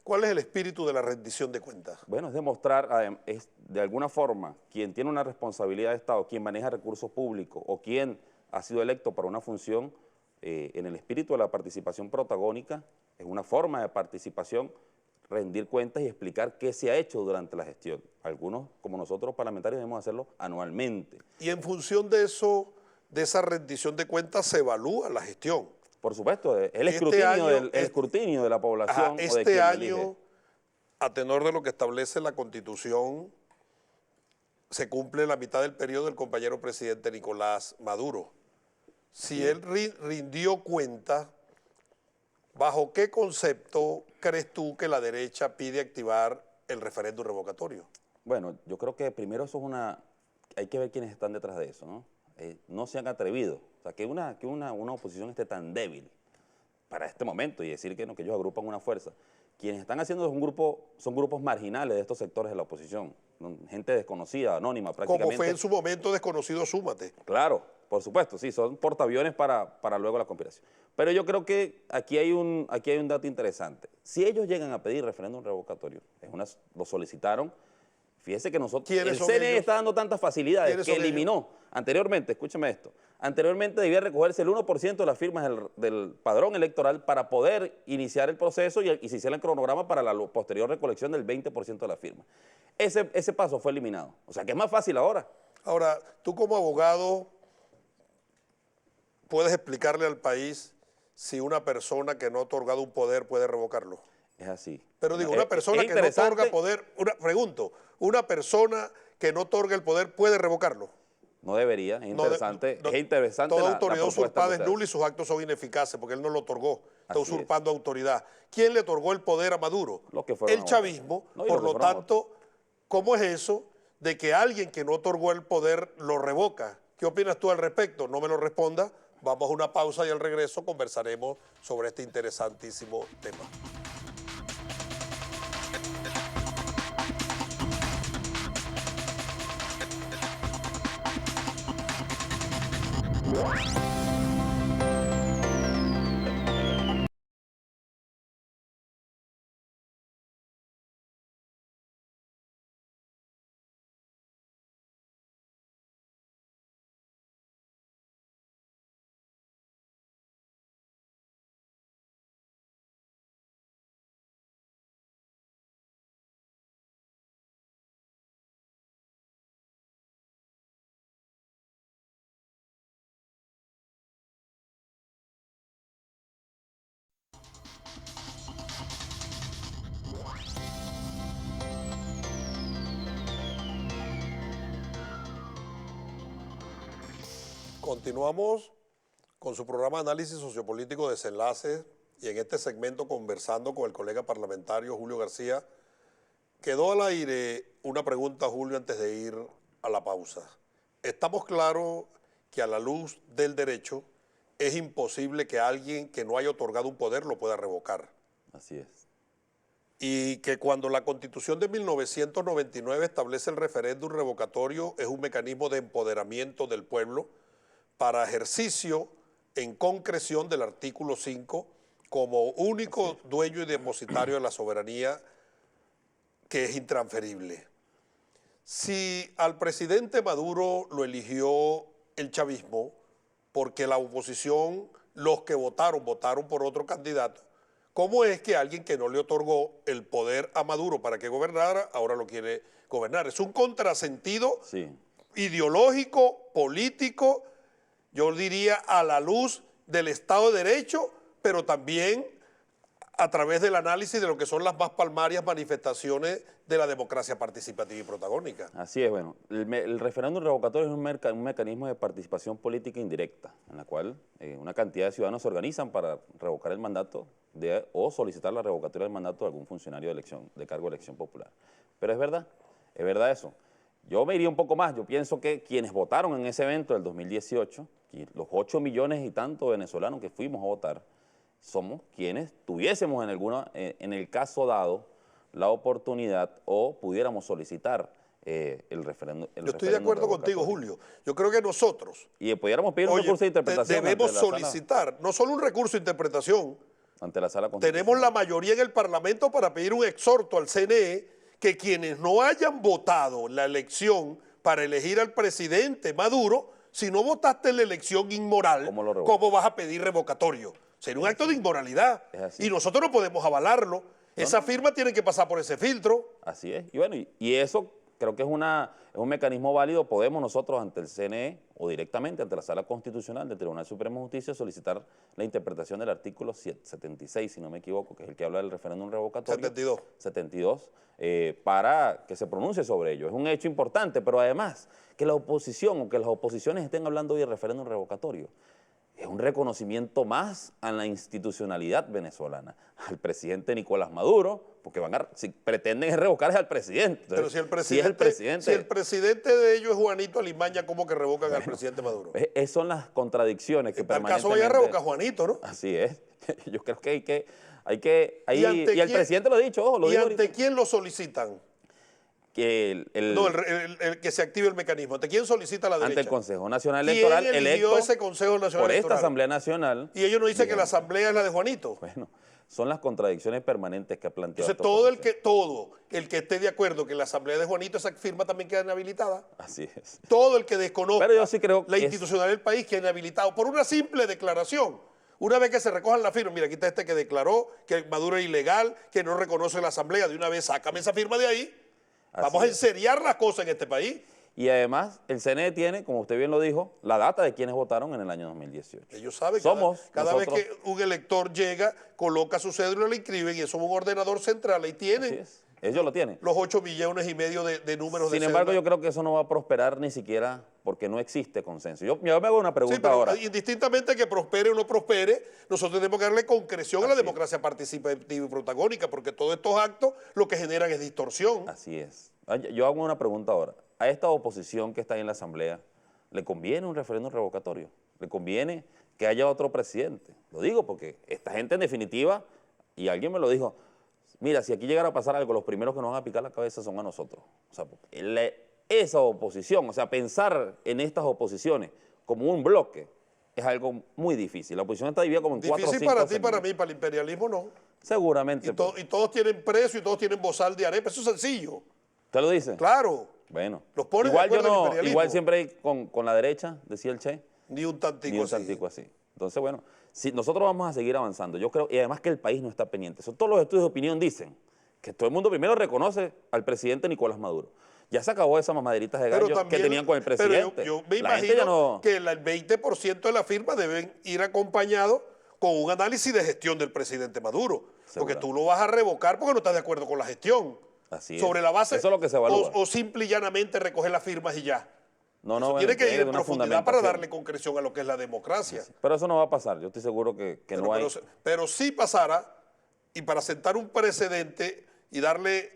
¿Cuál es el espíritu de la rendición de cuentas? bueno, es demostrar, es de alguna forma, quien tiene una responsabilidad de Estado, quien maneja recursos públicos o quien ha sido electo para una función, en el espíritu de la participación protagónica, es una forma de participación, rendir cuentas y explicar qué se ha hecho durante la gestión. Algunos, como nosotros parlamentarios, debemos hacerlo anualmente. Y en función de eso, de esa rendición de cuentas, se evalúa la gestión. Por supuesto, el escrutinio de la población. Ajá, o de quien lo elige. año, a tenor de lo que establece la Constitución, se cumple la mitad del periodo del compañero presidente Nicolás Maduro. Si él rindió cuenta, ¿bajo qué concepto crees tú que la derecha pide activar el referéndum revocatorio? Bueno, yo creo que primero eso es hay que ver quiénes están detrás de eso, ¿no? No se han atrevido. O sea, que una oposición esté tan débil para este momento y decir que ellos agrupan una fuerza. Quienes están haciendo son grupos marginales de estos sectores de la oposición, gente desconocida, anónima prácticamente. Como fue en su momento desconocido Súmate. Claro, por supuesto, sí, son portaaviones para luego la conspiración. Pero yo creo que aquí hay un dato interesante. Si ellos llegan a pedir referéndum revocatorio, lo solicitaron Fíjese que nosotros, ¿Quiénes el son CNE ellos? está dando tantas facilidades ¿Quiénes que son ellos? eliminó anteriormente, escúcheme esto, anteriormente debía recogerse el 1% de las firmas del padrón electoral para poder iniciar el proceso y se hiciera el cronograma para la posterior recolección del 20% de las firmas. Ese paso fue eliminado. O sea que es más fácil ahora. Ahora, tú como abogado, ¿puedes explicarle al país si una persona que no ha otorgado un poder puede revocarlo? Es así. Pero digo, una persona que no otorga poder, pregunto, ¿una persona que no otorga el poder puede revocarlo? No debería, es interesante. No, es interesante toda la autoridad propuesta usurpada que es nula y sus actos son ineficaces porque él no lo otorgó. Está Así usurpando autoridad. ¿Quién le otorgó el poder a Maduro? Los que fueron El a votar. chavismo. No, y Por los que lo fueron a tanto, ¿cómo es eso de que alguien que no otorgó el poder lo revoca? ¿Qué opinas tú al respecto? No me lo respondas. Vamos a una pausa y al regreso conversaremos sobre este interesantísimo tema. Continuamos con su programa de análisis sociopolítico Desenlaces y en este segmento conversando con el colega parlamentario Julio García. Quedó al aire una pregunta, Julio, antes de ir a la pausa. Estamos claros que a la luz del derecho es imposible que alguien que no haya otorgado un poder lo pueda revocar. Así es. Y que cuando la Constitución de 1999 establece el referéndum revocatorio es un mecanismo de empoderamiento del pueblo para ejercicio en concreción del artículo 5 como único dueño y depositario de la soberanía que es intransferible. Si al presidente Maduro lo eligió el chavismo porque la oposición, los que votaron por otro candidato, ¿cómo es que alguien que no le otorgó el poder a Maduro para que gobernara, ahora lo quiere gobernar? Es un contrasentido ideológico, político, yo diría a la luz del Estado de Derecho, pero también a través del análisis de lo que son las más palmarias manifestaciones de la democracia participativa y protagónica. Así es, bueno, el referéndum revocatorio es un mecanismo de participación política indirecta, en la cual una cantidad de ciudadanos se organizan para revocar el mandato o solicitar la revocatoria del mandato de algún funcionario de elección, de cargo de elección popular. Pero es verdad eso. Yo me iría un poco más, yo pienso que quienes votaron en ese evento del 2018, los 8 millones y tanto venezolanos que fuimos a votar, somos quienes tuviésemos en el caso dado la oportunidad o pudiéramos solicitar el referéndum. Yo estoy de acuerdo contigo, Julio. Yo creo que nosotros y pudiéramos pedir un recurso de interpretación. Debemos solicitar no solo un recurso de interpretación, ante la sala constitucional. Tenemos la mayoría en el Parlamento para pedir un exhorto al CNE que quienes no hayan votado la elección para elegir al presidente Maduro, si no votaste en la elección inmoral, ¿cómo vas a pedir revocatorio? Sería un acto de inmoralidad y nosotros no podemos avalarlo. Esa firma tiene que pasar por ese filtro. Así es. Y bueno, y eso creo que es un mecanismo válido. Podemos nosotros ante el CNE o directamente ante la Sala Constitucional del Tribunal Supremo de Justicia solicitar la interpretación del artículo 76, si no me equivoco, que es el que habla del referéndum revocatorio. 72, para que se pronuncie sobre ello. Es un hecho importante, pero además que la oposición o que las oposiciones estén hablando hoy del referéndum revocatorio es un reconocimiento más a la institucionalidad venezolana, al presidente Nicolás Maduro, porque si pretenden revocar es al presidente. Entonces, pero si el presidente de ellos es Juanito Alimaña, ¿cómo que revocan al presidente Maduro? Esas son las contradicciones que permanentemente... En tal caso vaya a revocar a Juanito, ¿no? Así es. Yo creo que y el presidente lo ha dicho, ojo, lo dijo ahorita. ¿Y ante quién lo solicitan? Que el que se active el mecanismo. ¿Ante quién solicita la derecha? Ante el Consejo Nacional Electoral electo electo ese Consejo Nacional por Electoral? esta Asamblea Nacional. Y ellos no dicen que la Asamblea es la de Juanito. Bueno, son las contradicciones permanentes que ha planteado. Entonces todo el que esté de acuerdo que en la asamblea de Juanito esa firma también queda inhabilitada. Así es. Todo el que desconozca Pero yo sí creo la que institucionalidad del país queda inhabilitado por una simple declaración. Una vez que se recojan las firmas, mira, aquí está este que declaró que Maduro es ilegal, que no reconoce la asamblea, de una vez sácame esa firma de ahí. Vamos a enseriar las cosas en este país. Y además, el CNE tiene, como usted bien lo dijo, la data de quienes votaron en el año 2018. Ellos saben, cada vez que un elector llega, coloca su cédula, la inscriben y eso es un ordenador central. Ahí tienen. Ellos lo tienen. Los 8,5 millones de números de Sin embargo, cédula. yo creo que eso no va a prosperar ni siquiera porque no existe consenso. Yo me hago una pregunta Sí, pero ahora. indistintamente que prospere o no prospere, nosotros tenemos que darle concreción a la democracia participativa y protagónica, porque todos estos actos lo que generan es distorsión. Así es. Yo hago una pregunta ahora. ¿A esta oposición que está ahí en la Asamblea le conviene un referéndum revocatorio? ¿Le conviene que haya otro presidente? Lo digo porque esta gente en definitiva, y alguien me lo dijo, mira, si aquí llegara a pasar algo, los primeros que nos van a picar la cabeza son a nosotros. O sea, esa oposición, o sea, pensar en estas oposiciones como un bloque es algo muy difícil. La oposición está dividida como en 4 o 5 Difícil para ti, segmentos. para mí, para el imperialismo no. Seguramente. Y todos tienen precio y todos tienen bozal de arepa, eso es sencillo. ¿Usted lo dice? Claro. Bueno. Los ponen Igual de acuerdo yo al no, imperialismo. igual siempre hay con la derecha, decía el Che. Ni un tantico Ni un así. tantico así. Entonces, bueno, si nosotros vamos a seguir avanzando, yo creo, y además que el país no está pendiente. Eso, todos los estudios de opinión dicen que todo el mundo primero reconoce al presidente Nicolás Maduro. Ya se acabó esa mamaderitas de gallo que tenían con el presidente. Pero yo me La gente ya imagino no... que el 20% de las firmas deben ir acompañados con un análisis de gestión del presidente Maduro. Porque tú lo vas a revocar porque no estás de acuerdo con la gestión. Así es. Sobre la base, eso es lo que se evalúa. o simple y llanamente recoger las firmas y ya. No, Eso bueno, tiene que ir en una profundidad para fundamentación. darle concreción a lo que es la democracia. Pero eso no va a pasar. Yo estoy seguro que no hay... Pero sí pasará, y para sentar un precedente y darle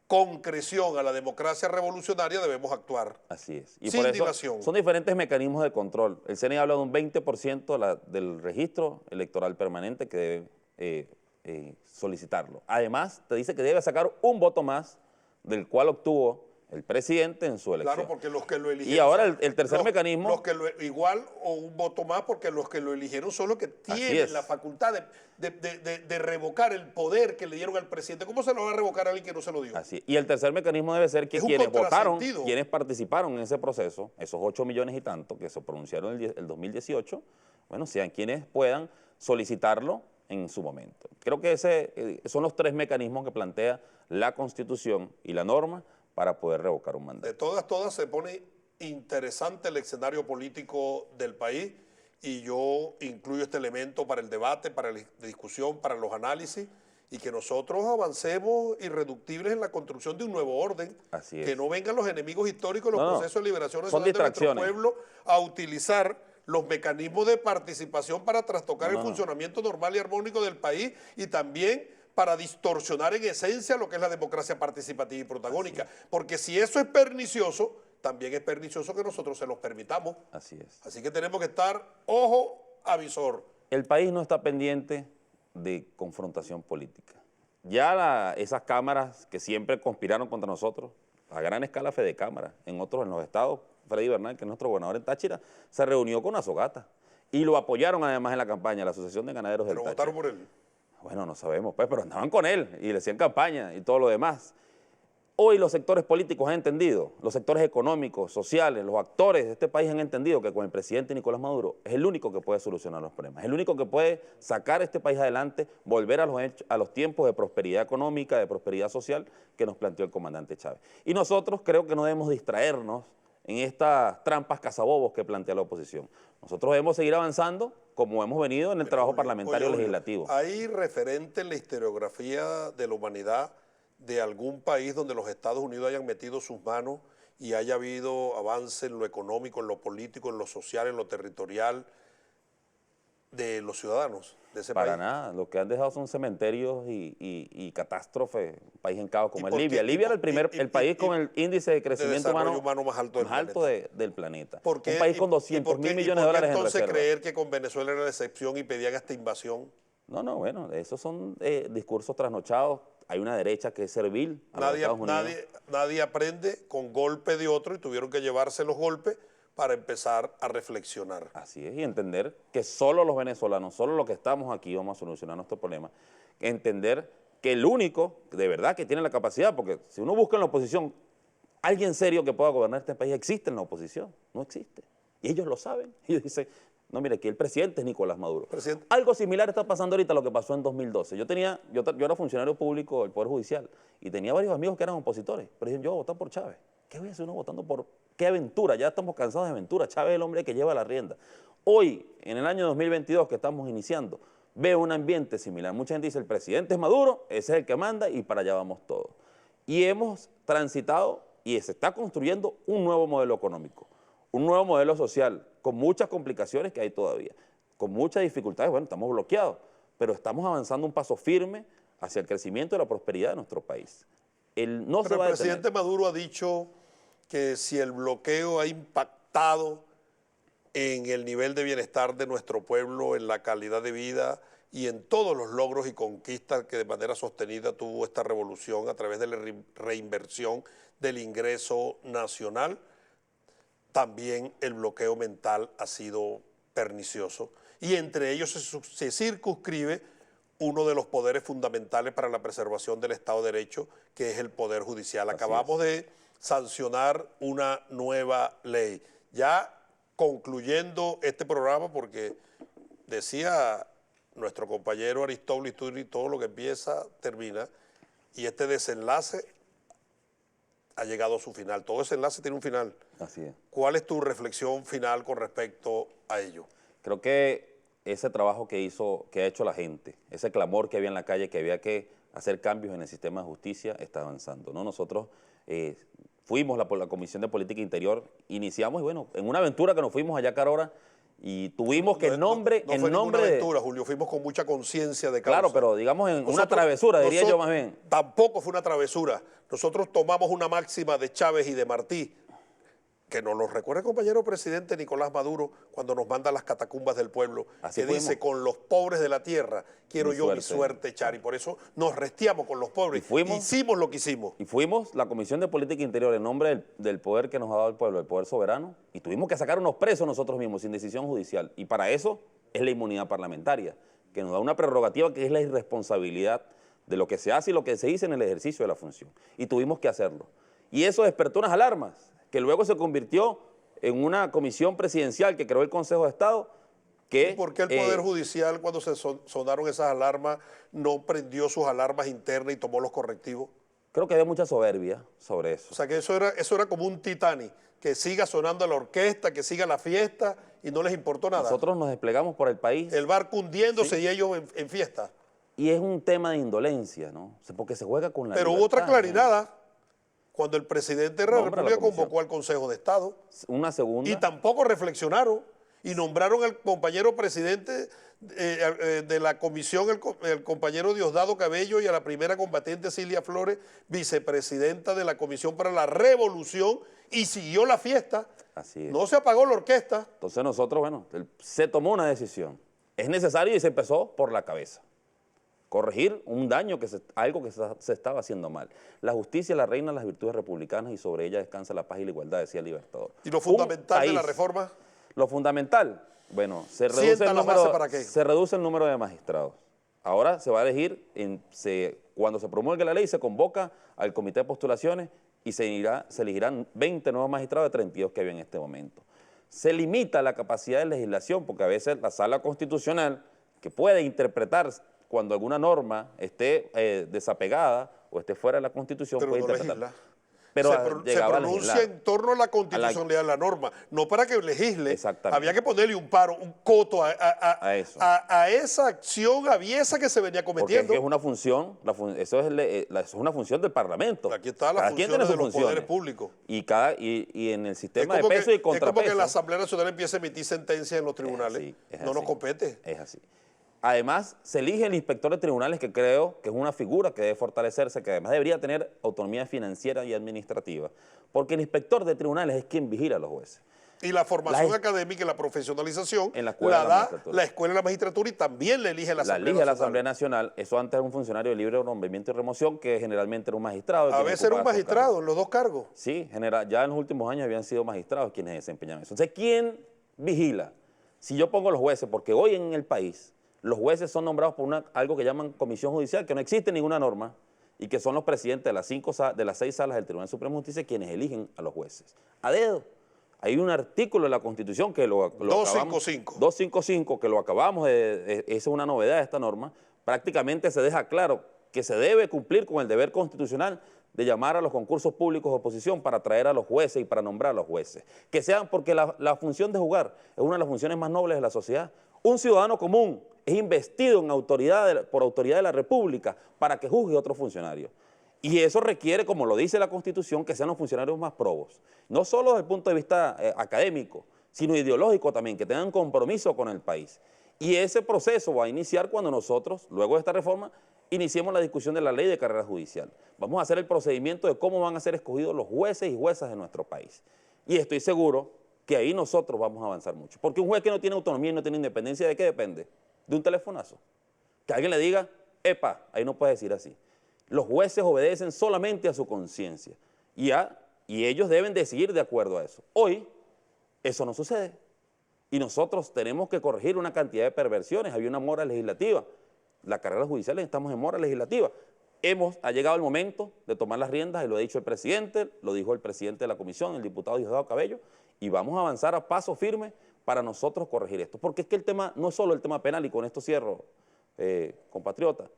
concreción a la democracia revolucionaria debemos actuar. Así es. Y sin por eso dilación. son diferentes mecanismos de control. El CNE habla de un 20% del registro electoral permanente que debe solicitarlo. Además, te dice que debe sacar un voto más del cual obtuvo el presidente en su elección. Claro, porque los que lo eligieron... Y ahora el tercer mecanismo... Los que igual o un voto más, porque los que lo eligieron son los que tienen la facultad de revocar el poder que le dieron al presidente. ¿Cómo se lo va a revocar a alguien que no se lo dio? Así. Y el tercer mecanismo debe ser que Es un quienes votaron, contrasentido. quienes participaron en ese proceso, esos 8 millones y tanto que se pronunciaron el 2018, bueno, sean quienes puedan solicitarlo en su momento. Creo que son los 3 mecanismos que plantea la Constitución y la norma para poder revocar un mandato. De todas se pone interesante el escenario político del país y yo incluyo este elemento para el debate, para la discusión, para los análisis y que nosotros avancemos irreductibles en la construcción de un nuevo orden. Así es. Que no vengan los enemigos históricos, los procesos de liberación nacional de nuestro pueblo a utilizar los mecanismos de participación para trastocar el funcionamiento normal y armónico del país y también para distorsionar en esencia lo que es la democracia participativa y protagónica. Porque si eso es pernicioso, también es pernicioso que nosotros se los permitamos. Así es. Así que tenemos que estar ojo avisor. El país no está pendiente de confrontación política. Ya esas cámaras que siempre conspiraron contra nosotros, a gran escala Fede Cámara, en los estados, Freddy Bernal, que es nuestro gobernador en Táchira, se reunió con Azogata y lo apoyaron además en la campaña, la Asociación de Ganaderos del Pero Táchira. votaron por él. Bueno, no sabemos, pues, pero andaban con él y le hacían campaña y todo lo demás. Hoy los sectores políticos han entendido, los sectores económicos, sociales, los actores de este país han entendido que con el presidente Nicolás Maduro es el único que puede solucionar los problemas, es el único que puede sacar a este país adelante, volver a los tiempos de prosperidad económica, de prosperidad social que nos planteó el comandante Chávez. Y nosotros creo que no debemos distraernos en estas trampas cazabobos que plantea la oposición. Nosotros debemos seguir avanzando como hemos venido en el trabajo parlamentario legislativo. ¿Hay referente en la historiografía de la humanidad de algún país donde los Estados Unidos hayan metido sus manos y haya habido avance en lo económico, en lo político, en lo social, en lo territorial de los ciudadanos de ese país? Para nada, lo que han dejado son cementerios y catástrofes, un país en caos como es Libia. qué? Libia era el país con el índice de crecimiento humano más alto del planeta. ¿Por qué? Un país con 200 mil millones de dólares en entonces reserva. creer que con Venezuela era la excepción y pedían hasta invasión? No, bueno, esos son discursos trasnochados. Hay una derecha que es servil a los Estados Unidos. Nadie aprende con golpe de otro y tuvieron que llevarse los golpes para empezar a reflexionar. Así es, y entender que solo los venezolanos, solo los que estamos aquí vamos a solucionar nuestro problema. Entender que el único, de verdad, que tiene la capacidad, porque si uno busca en la oposición alguien serio que pueda gobernar este país, existe en la oposición, no existe. Y ellos lo saben. Ellos dicen, no, mire, aquí el presidente es Nicolás Maduro. Presidente. Algo similar está pasando ahorita a lo que pasó en 2012. Yo era funcionario público del Poder Judicial y tenía varios amigos que eran opositores, pero dijeron, yo voy a votar por Chávez. ¿Qué voy a hacer uno votando por qué aventura? Ya estamos cansados de aventura. Chávez es el hombre que lleva la rienda. Hoy, en el año 2022 que estamos iniciando, veo un ambiente similar. Mucha gente dice, el presidente es Maduro, ese es el que manda y para allá vamos todos. Y hemos transitado y se está construyendo un nuevo modelo económico, un nuevo modelo social, con muchas complicaciones que hay todavía, con muchas dificultades. Bueno, estamos bloqueados, pero estamos avanzando un paso firme hacia el crecimiento y la prosperidad de nuestro país. Pero el presidente Maduro ha dicho que si el bloqueo ha impactado en el nivel de bienestar de nuestro pueblo, en la calidad de vida y en todos los logros y conquistas que de manera sostenida tuvo esta revolución a través de la reinversión del ingreso nacional, también el bloqueo mental ha sido pernicioso. Y entre ellos se circunscribe uno de los poderes fundamentales para la preservación del Estado de Derecho, que es el Poder Judicial. Acabamos de sancionar una nueva ley. Ya concluyendo este programa, porque decía nuestro compañero Aristóbulo Isturi, todo lo que empieza, termina, y este desenlace ha llegado a su final. Todo ese enlace tiene un final. Así es. ¿Cuál es tu reflexión final con respecto a ello? Creo que ese trabajo que ha hecho la gente, ese clamor que había en la calle, que había que hacer cambios en el sistema de justicia, está avanzando, ¿no? Nosotros fuimos por la Comisión de Política Interior, iniciamos, y bueno, en una aventura que nos fuimos allá a Carora, y tuvimos que No fue ninguna aventura, Julio, fuimos con mucha conciencia de causa. Claro, pero digamos en una travesura, diría yo más bien. Tampoco fue una travesura. Nosotros tomamos una máxima de Chávez y de Martí, que nos lo recuerda el compañero presidente Nicolás Maduro cuando nos manda a las catacumbas del pueblo, Así que fuimos. dice, con los pobres de la tierra quiero mi suerte echar, y por eso nos restiamos con los pobres, hicimos lo que hicimos. Y fuimos la Comisión de Política Interior en nombre del poder que nos ha dado el pueblo, el poder soberano, y tuvimos que sacar unos presos nosotros mismos sin decisión judicial, y para eso es la inmunidad parlamentaria, que nos da una prerrogativa que es la irresponsabilidad de lo que se hace y lo que se dice en el ejercicio de la función, y tuvimos que hacerlo. Y eso despertó unas alarmas, que luego se convirtió en una comisión presidencial que creó el Consejo de Estado. ¿Y por qué el Poder Judicial, cuando se sonaron esas alarmas, no prendió sus alarmas internas y tomó los correctivos? Creo que había mucha soberbia sobre eso. O sea, que eso era como un Titanic, que siga sonando la orquesta, que siga la fiesta, y no les importó nada. Nosotros nos desplegamos por el país. El barco hundiéndose, ¿sí? Y ellos en fiesta. Y es un tema de indolencia, ¿no? Porque se juega con la Pero hubo otra claridad, cuando el presidente de la República convocó al Consejo de Estado. Una segunda. Y tampoco reflexionaron y nombraron al compañero presidente de la comisión, el compañero Diosdado Cabello, y a la primera combatiente Cilia Flores, vicepresidenta de la Comisión para la Revolución, y siguió la fiesta. Así es. No se apagó la orquesta. Entonces nosotros, bueno, se tomó una decisión. Es necesario y se empezó por la cabeza. Corregir un daño, algo que se estaba haciendo mal. La justicia es la reina de las virtudes republicanas y sobre ella descansa la paz y la igualdad, decía el Libertador. ¿Y lo fundamental de la reforma? Lo fundamental, bueno, se reduce el número de magistrados. Ahora se va a elegir, cuando se promulgue la ley, se convoca al comité de postulaciones y se elegirán 20 nuevos magistrados de 32 que había en este momento. Se limita la capacidad de legislación porque a veces la Sala Constitucional, que puede interpretar cuando alguna norma esté desapegada o esté fuera de la Constitución, pero puede no interpretar. Legisla. Pero se pronuncia en torno a la constitucionalidad de la norma, no para que legisle. Exactamente. Había que ponerle un paro, un coto a esa acción aviesa que se venía cometiendo. Porque es una función, eso es una función del Parlamento. Aquí está la función de los poderes públicos. Y en el sistema de peso y contrapeso. Es como que la Asamblea Nacional empiece a emitir sentencias en los tribunales. No nos compete. Es así. Además, se elige el inspector de tribunales, que creo que es una figura que debe fortalecerse, que además debería tener autonomía financiera y administrativa, porque el inspector de tribunales es quien vigila a los jueces. Y la formación académica y la profesionalización en la escuela la de la da magistratura. la Escuela de la Magistratura y también la elige la Asamblea elige la Nacional. Asamblea Nacional. Eso antes era un funcionario de libre nombramiento y remoción, que generalmente era un magistrado. A quien veces era un ocupaba esos magistrado cargos. en los dos cargos. Sí, ya en los últimos años habían sido magistrados quienes desempeñaban eso. Entonces, ¿quién vigila? Si yo pongo los jueces, porque hoy en el país los jueces son nombrados por algo que llaman comisión judicial, que no existe ninguna norma, y que son los presidentes de las 6 salas del Tribunal Supremo de Justicia quienes eligen a los jueces. A dedo. Hay un artículo de la Constitución que lo 255. 255, que lo acabamos esa es una novedad de esta norma. Prácticamente se deja claro que se debe cumplir con el deber constitucional de llamar a los concursos públicos de oposición para traer a los jueces y para nombrar a los jueces. Que sean, porque la función de juzgar es una de las funciones más nobles de la sociedad. Un ciudadano común es investido por autoridad de la República para que juzgue a otro funcionario. Y eso requiere, como lo dice la Constitución, que sean los funcionarios más probos. No solo desde el punto de vista académico, sino ideológico también, que tengan compromiso con el país. Y ese proceso va a iniciar cuando nosotros, luego de esta reforma, iniciemos la discusión de la ley de carrera judicial. Vamos a hacer el procedimiento de cómo van a ser escogidos los jueces y juezas de nuestro país. Y estoy seguro que ahí nosotros vamos a avanzar mucho. Porque un juez que no tiene autonomía y no tiene independencia, ¿de qué depende? De un telefonazo. Que alguien le diga, epa, ahí no puedes decir así. Los jueces obedecen solamente a su conciencia y ellos deben decidir de acuerdo a eso. Hoy eso no sucede y nosotros tenemos que corregir una cantidad de perversiones. Había una mora legislativa. La carrera judicial estamos en mora legislativa. Ha llegado el momento de tomar las riendas, y lo ha dicho el presidente, lo dijo el presidente de la comisión, el diputado Diosdado Cabello, y vamos a avanzar a paso firme para nosotros corregir esto. Porque es que el tema no es solo el tema penal, y con esto cierro, compatriota,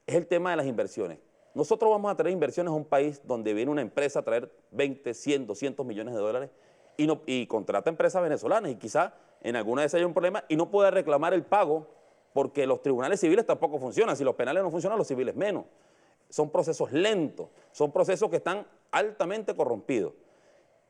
es el tema de las inversiones. Nosotros vamos a traer inversiones a un país donde viene una empresa a traer 20, 100, 200 millones de dólares y contrata empresas venezolanas y quizá en alguna de esas haya un problema y no pueda reclamar el pago porque los tribunales civiles tampoco funcionan. Si los penales no funcionan, los civiles menos. Son procesos lentos, son procesos que están altamente corrompidos.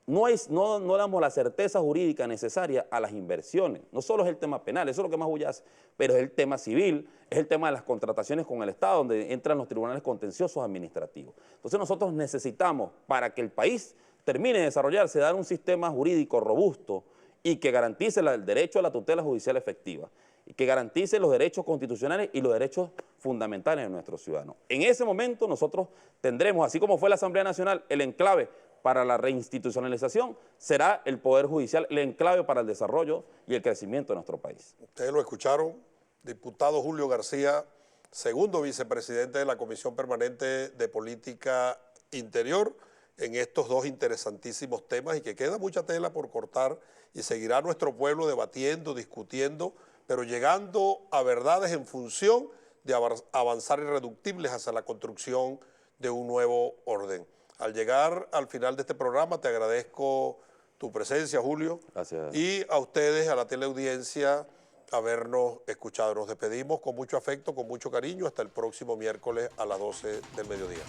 No damos la certeza jurídica necesaria a las inversiones. No solo es el tema penal, eso es lo que más bullace, pero es el tema civil, es el tema de las contrataciones con el Estado, donde entran los tribunales contenciosos administrativos. Entonces nosotros necesitamos, para que el país termine de desarrollarse, dar un sistema jurídico robusto y que garantice el derecho a la tutela judicial efectiva, y que garantice los derechos constitucionales y los derechos fundamentales de nuestros ciudadanos. En ese momento nosotros tendremos, así como fue la Asamblea Nacional, el enclave para la reinstitucionalización, será el Poder Judicial el enclave para el desarrollo y el crecimiento de nuestro país. Ustedes lo escucharon, diputado Julio García, segundo vicepresidente de la Comisión Permanente de Política Interior, en estos dos interesantísimos temas y que queda mucha tela por cortar y seguirá nuestro pueblo debatiendo, discutiendo, pero llegando a verdades en función de avanzar irreductibles hacia la construcción de un nuevo orden. Al llegar al final de este programa, te agradezco tu presencia, Julio. Gracias. Y a ustedes, a la teleaudiencia, habernos escuchado. Nos despedimos con mucho afecto, con mucho cariño. Hasta el próximo miércoles a las 12 del mediodía.